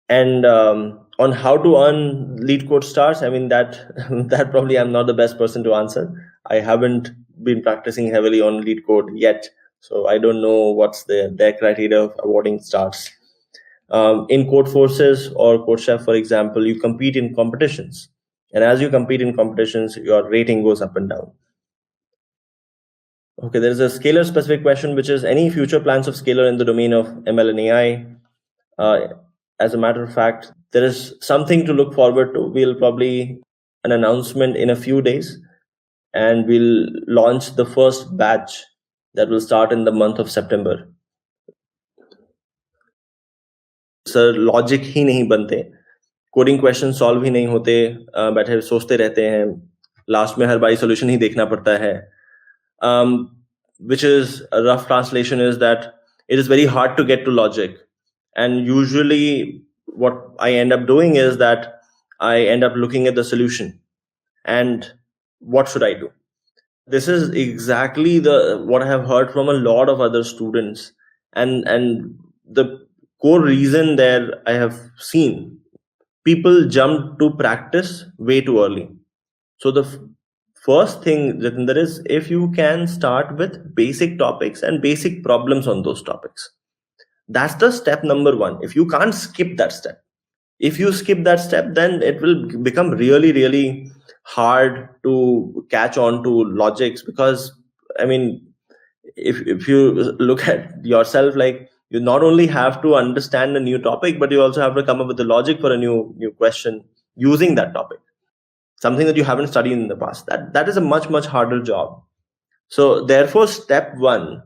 And on how to earn LeetCode stars, I mean, that probably I'm not the best person to answer. I haven't been practicing heavily on LeetCode yet, so I don't know what's their criteria of awarding stars. In Codeforces or CodeChef, for example, you compete in competitions, and as you compete in competitions, your rating goes up and down. Okay, there is a Scalar specific question, which is any future plans of Scalar in the domain of ML and AI? As a matter of fact, there is something to look forward to. We'll probably an announcement in a few days, and we'll launch the first batch that will start in the month of September. Sir, logic ही नहीं बनते, coding question solve ही नहीं होते, बैठे सोचते रहते हैं, last में हर बारी सोल्यूशन ही देखना पड़ता है. Which is a rough translation is that it is very hard to get to logic. And usually what I end up doing is that I end up looking at the solution and what should I do? This is exactly what I have heard from a lot of other students. And the core reason there I have seen people jump to practice way too early. So the first thing, Jatinder, is if you can start with basic topics and basic problems on those topics. That's the step number one. If you can't skip that step, if you skip that step, then it will become really, really hard to catch on to logics. Because, I mean, if you look at yourself, like you not only have to understand a new topic, but you also have to come up with the logic for a new question using that topic. Something that you haven't studied in the past. That is a much, much harder job. So therefore, step one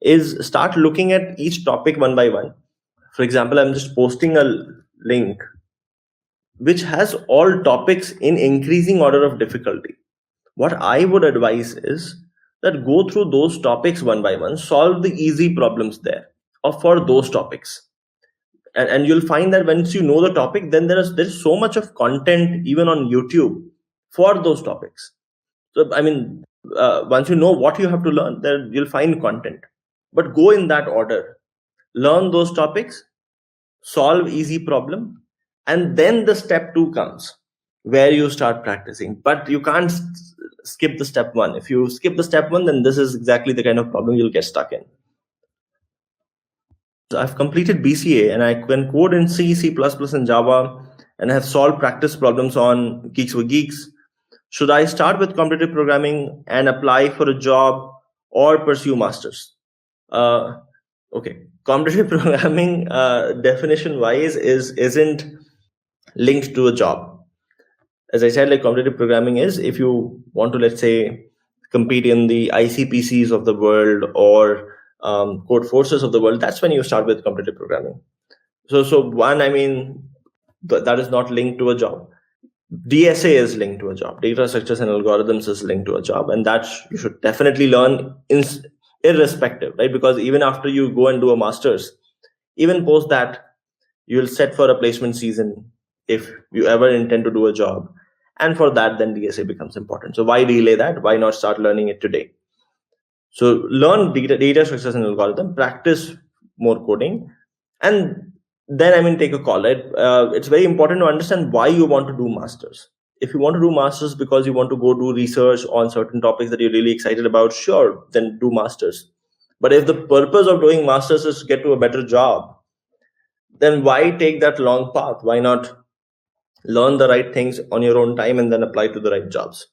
is start looking at each topic one by one. For example, I'm just posting a link which has all topics in increasing order of difficulty. What I would advise is that go through those topics one by one, solve the easy problems there or for those topics. And you'll find that once you know the topic, then there's so much of content even on YouTube for those topics. So, I mean, once you know what you have to learn, then you'll find content. But go in that order. Learn those topics, solve easy problem, and then the step two comes where you start practicing. But you can't skip the step one. If you skip the step one, then this is exactly the kind of problem you'll get stuck in. So I've completed BCA and I can code in C, C++, and Java, and I have solved practice problems on Geeks with Geeks. Should I start with competitive programming and apply for a job or pursue masters? Okay, competitive programming definition wise isn't linked to a job. As I said, like competitive programming is if you want to, let's say, compete in the ICPCs of the world or Codeforces of the world, that's when you start with competitive programming. So one, I mean, that is not linked to a job. DSA is linked to a job. Data structures and algorithms is linked to a job, and that you should definitely learn irrespective, right? Because even after you go and do a master's, even post that, you'll set for a placement season if you ever intend to do a job. And for that, then DSA becomes important. So why delay that? Why not start learning it today? So learn data structures and algorithm, practice more coding, and then take a call, right? It's very important to understand why you want to do masters. If you want to do masters because you want to go do research on certain topics that you're really excited about, sure, then do masters. But if the purpose of doing masters is to get to a better job, then why take that long path? Why not learn the right things on your own time and then apply to the right jobs?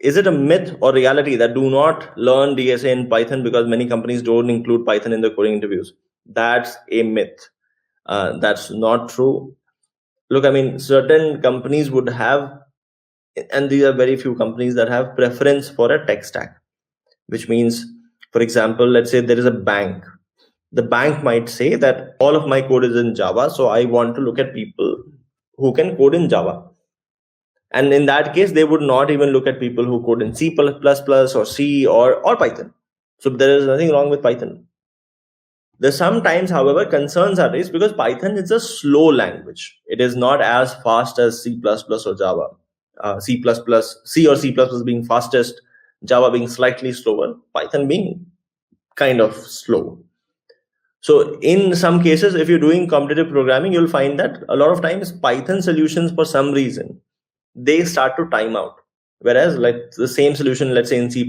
Is it a myth or reality that do not learn DSA in Python because many companies don't include Python in the coding interviews? That's a myth. That's not true. Look, certain companies would have, and these are very few companies that have preference for a tech stack, which means, for example, let's say there is a bank. The bank might say that all of my code is in Java, so I want to look at people who can code in Java. And in that case, they would not even look at people who code in C++ or C or Python. So there is nothing wrong with Python. There's sometimes, however, concerns are raised because Python is a slow language. It is not as fast as C++ or Java. C or C++ being fastest, Java being slightly slower, Python being kind of slow. So in some cases, if you're doing competitive programming, you'll find that a lot of times Python solutions, for some reason, they start to time out. Whereas like the same solution, let's say in C++,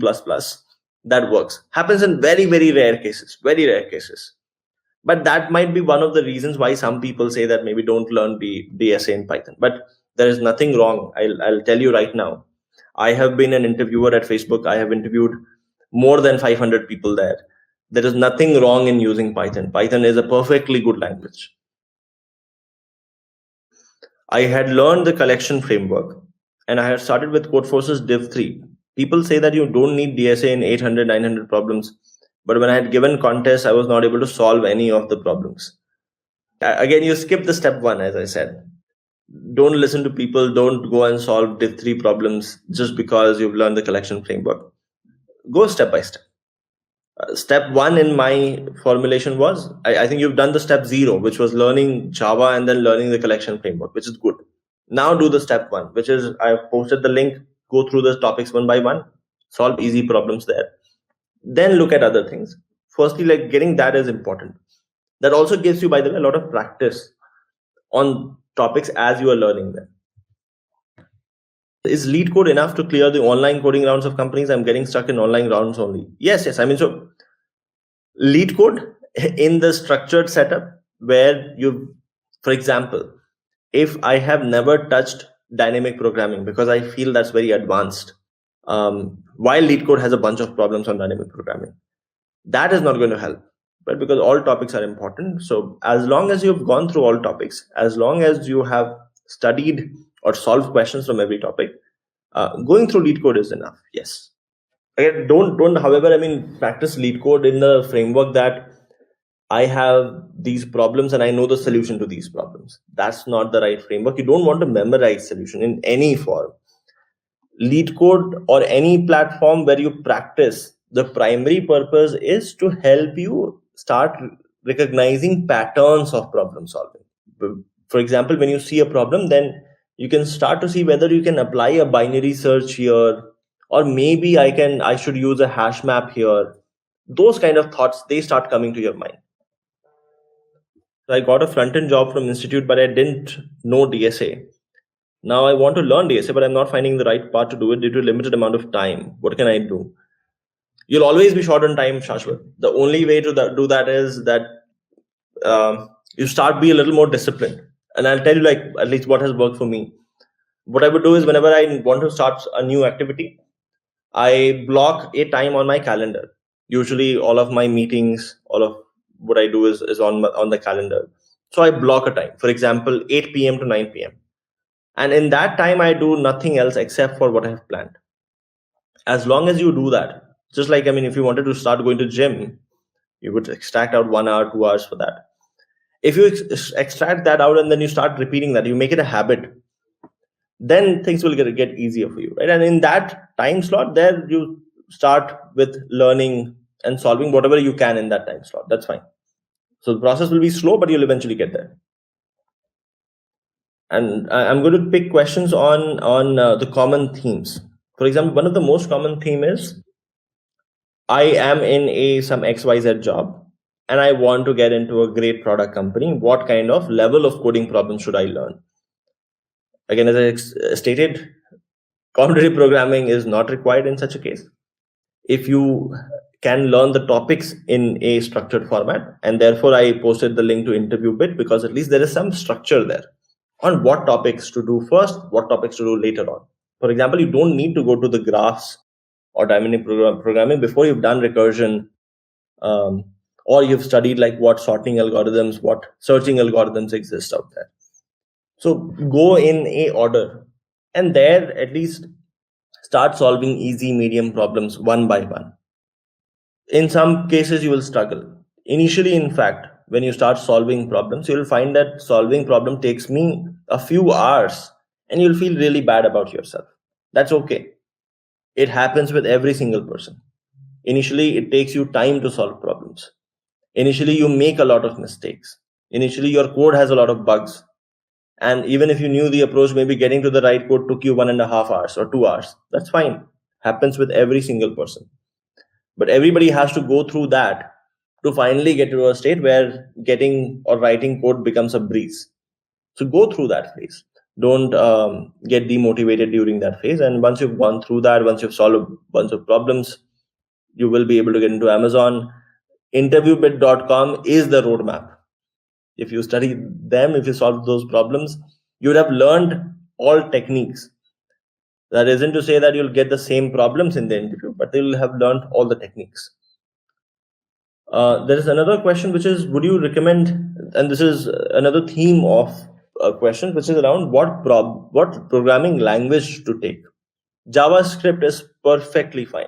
that works. Happens in very, very rare cases, But that might be one of the reasons why some people say that maybe don't learn DSA in Python. But there is nothing wrong. I'll tell you right now. I have been an interviewer at Facebook. I have interviewed more than 500 people there. There is nothing wrong in using Python. Python is a perfectly good language. I had learned the collection framework and I had started with Codeforce's Div 3. People say that you don't need DSA in 800, 900 problems. But when I had given contests, I was not able to solve any of the problems. Again, you skip the step 1, as I said. Don't listen to people. Don't go and solve Div 3 problems just because you've learned the collection framework. Go step by step. Step 1 in my formulation was, I think you've done the step 0, which was learning Java and then learning the collection framework, which is good. Now do the step 1, which is, I posted the link, go through the topics one by one, solve easy problems there. Then look at other things. Firstly, like getting that is important. That also gives you, by the way, a lot of practice on topics as you are learning them. Is LeetCode enough to clear the online coding rounds of companies? I'm getting stuck in online rounds only. Yes. So LeetCode in the structured setup where you, for example, if I have never touched dynamic programming because I feel that's very advanced, while LeetCode has a bunch of problems on dynamic programming, that is not going to help, right? Because all topics are important. So as long as you've gone through all topics, as long as you have studied or solved questions from every topic, going through LeetCode is enough. Yes. Again, don't. However, practice LeetCode in the framework that I have these problems and I know the solution to these problems. That's not the right framework. You don't want to memorize solution in any form. LeetCode or any platform where you practice, the primary purpose is to help you start recognizing patterns of problem solving. For example, when you see a problem, then you can start to see whether you can apply a binary search here, or maybe I should use a hash map here. Those kind of thoughts, they start coming to your mind. So I got a front-end job from Institute, but I didn't know DSA. Now I want to learn DSA, but I'm not finding the right path to do it due to a limited amount of time. What can I do? You'll always be short on time, Shashwat. The only way to do that is that you start be a little more disciplined. And I'll tell you at least what has worked for me. What I would do is whenever I want to start a new activity, I block a time on my calendar. Usually all of my meetings, all of what I do is on the calendar. So I block a time, for example, 8 p.m. to 9 p.m. And in that time, I do nothing else except for what I have planned. As long as you do that, just like, if you wanted to start going to gym, you would extract out 1 hour, 2 hours for that. If you extract that out and then you start repeating that, you make it a habit, then things will get easier for you, right? And in that time slot, there you start with learning and solving whatever you can in that time slot. That's fine. So the process will be slow, but you'll eventually get there. And I'm going to pick questions on the common themes. For example, one of the most common theme is, I am in some XYZ job. and I want to get into a great product company, what kind of level of coding problems should I learn? Again, as I stated, competitive programming is not required in such a case. If you can learn the topics in a structured format, and therefore I posted the link to InterviewBit, because at least there is some structure there on what topics to do first, what topics to do later on. For example, you don't need to go to the graphs or dynamic programming before you've done recursion, or you've studied like what sorting algorithms, what searching algorithms exist out there. So go in a order, and there at least start solving easy, medium problems one by one. In some cases, you will struggle. Initially, in fact, when you start solving problems, you'll find that solving problem takes me a few hours, and you'll feel really bad about yourself. That's okay. It happens with every single person. Initially, it takes you time to solve problems. Initially, you make a lot of mistakes. Initially, your code has a lot of bugs. And even if you knew the approach, maybe getting to the right code took you 1.5 hours or 2 hours. That's fine. Happens with every single person. But everybody has to go through that to finally get to a state where getting or writing code becomes a breeze. So go through that phase. Don't get demotivated during that phase. And once you've gone through that, once you've solved a bunch of problems, you will be able to get into Amazon. Interviewbit.com is the roadmap. If you study them, if you solve those problems, you would have learned all techniques. That isn't to say that you'll get the same problems in the interview, but you'll have learned all the techniques. There is another question, which is, would you recommend, and this is another theme of a question, which is around what programming language to take. JavaScript is perfectly fine.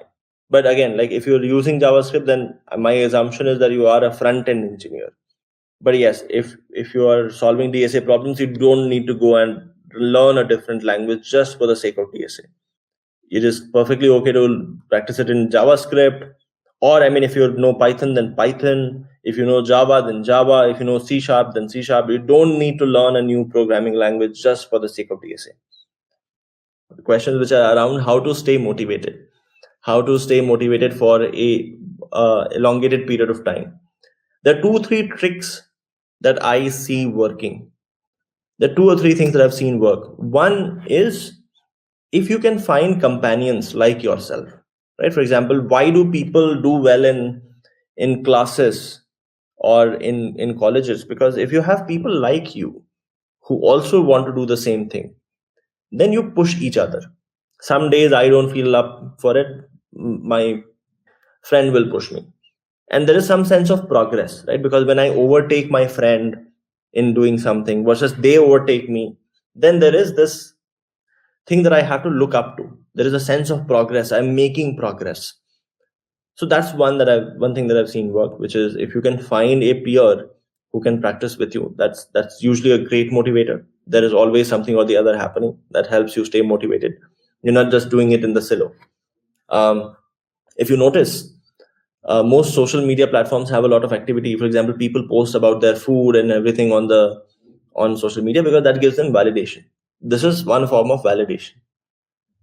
But again, like if you're using JavaScript, then my assumption is that you are a front-end engineer. But yes, if you are solving DSA problems, you don't need to go and learn a different language just for the sake of DSA. It is perfectly okay to practice it in JavaScript, or if you know Python, then Python. If you know Java, then Java. If you know C#, then C#. You don't need to learn a new programming language just for the sake of DSA. The questions which are around how to stay motivated. How to stay motivated for a elongated period of time. There are 2-3 tricks that I see working. There are 2 or 3 things that I've seen work. One is, if you can find companions like yourself, right? For example, why do people do well in classes or in colleges? Because if you have people like you who also want to do the same thing, then you push each other. Some days I don't feel up for it, my friend will push me. And there is some sense of progress, right? Because when I overtake my friend in doing something versus they overtake me, then there is this thing that I have to look up to. There is a sense of progress. I'm making progress. So that's one thing that I've seen work, which is if you can find a peer who can practice with you, that's usually a great motivator. There is always something or the other happening that helps you stay motivated. You're not just doing it in the silo. If you notice, most social media platforms have a lot of activity. For example, people post about their food and everything on social media because that gives them validation. This is one form of validation.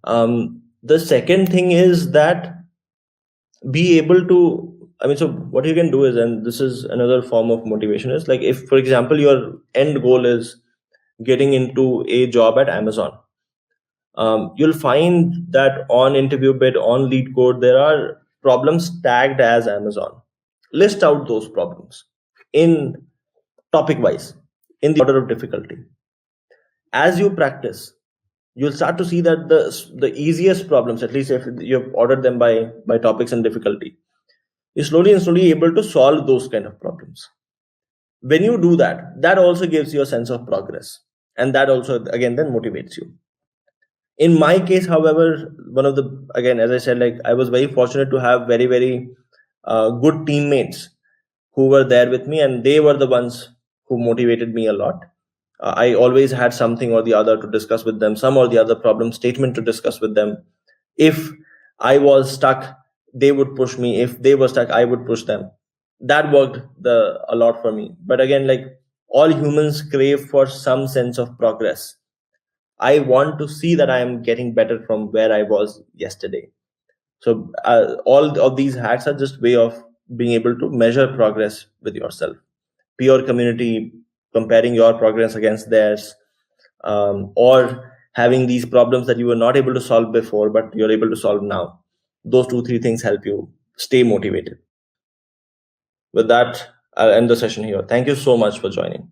The second thing is that be able to, so what you can do is, and this is another form of motivation, is like if, for example, your end goal is getting into a job at Amazon, you'll find that on InterviewBit, on LeetCode, there are problems tagged as Amazon. List out those problems in topic wise, in the order of difficulty. As you practice, you'll start to see that the easiest problems, at least if you've ordered them by topics and difficulty, you're slowly and slowly able to solve those kind of problems. When you do that, that also gives you a sense of progress, and that also again then motivates you. In my case, however, again, as I said, like I was very fortunate to have very, very good teammates who were there with me, and they were the ones who motivated me a lot. I always had something or the other to discuss with them, some or the other problem statement to discuss with them. If I was stuck, they would push me. If they were stuck, I would push them. That worked a lot for me. But again, like all humans crave for some sense of progress. I want to see that I am getting better from where I was yesterday. So all of these hacks are just way of being able to measure progress with yourself. Peer community, comparing your progress against theirs, or having these problems that you were not able to solve before, but you're able to solve now. Those 2-3 things help you stay motivated. With that, I'll end the session here. Thank you so much for joining.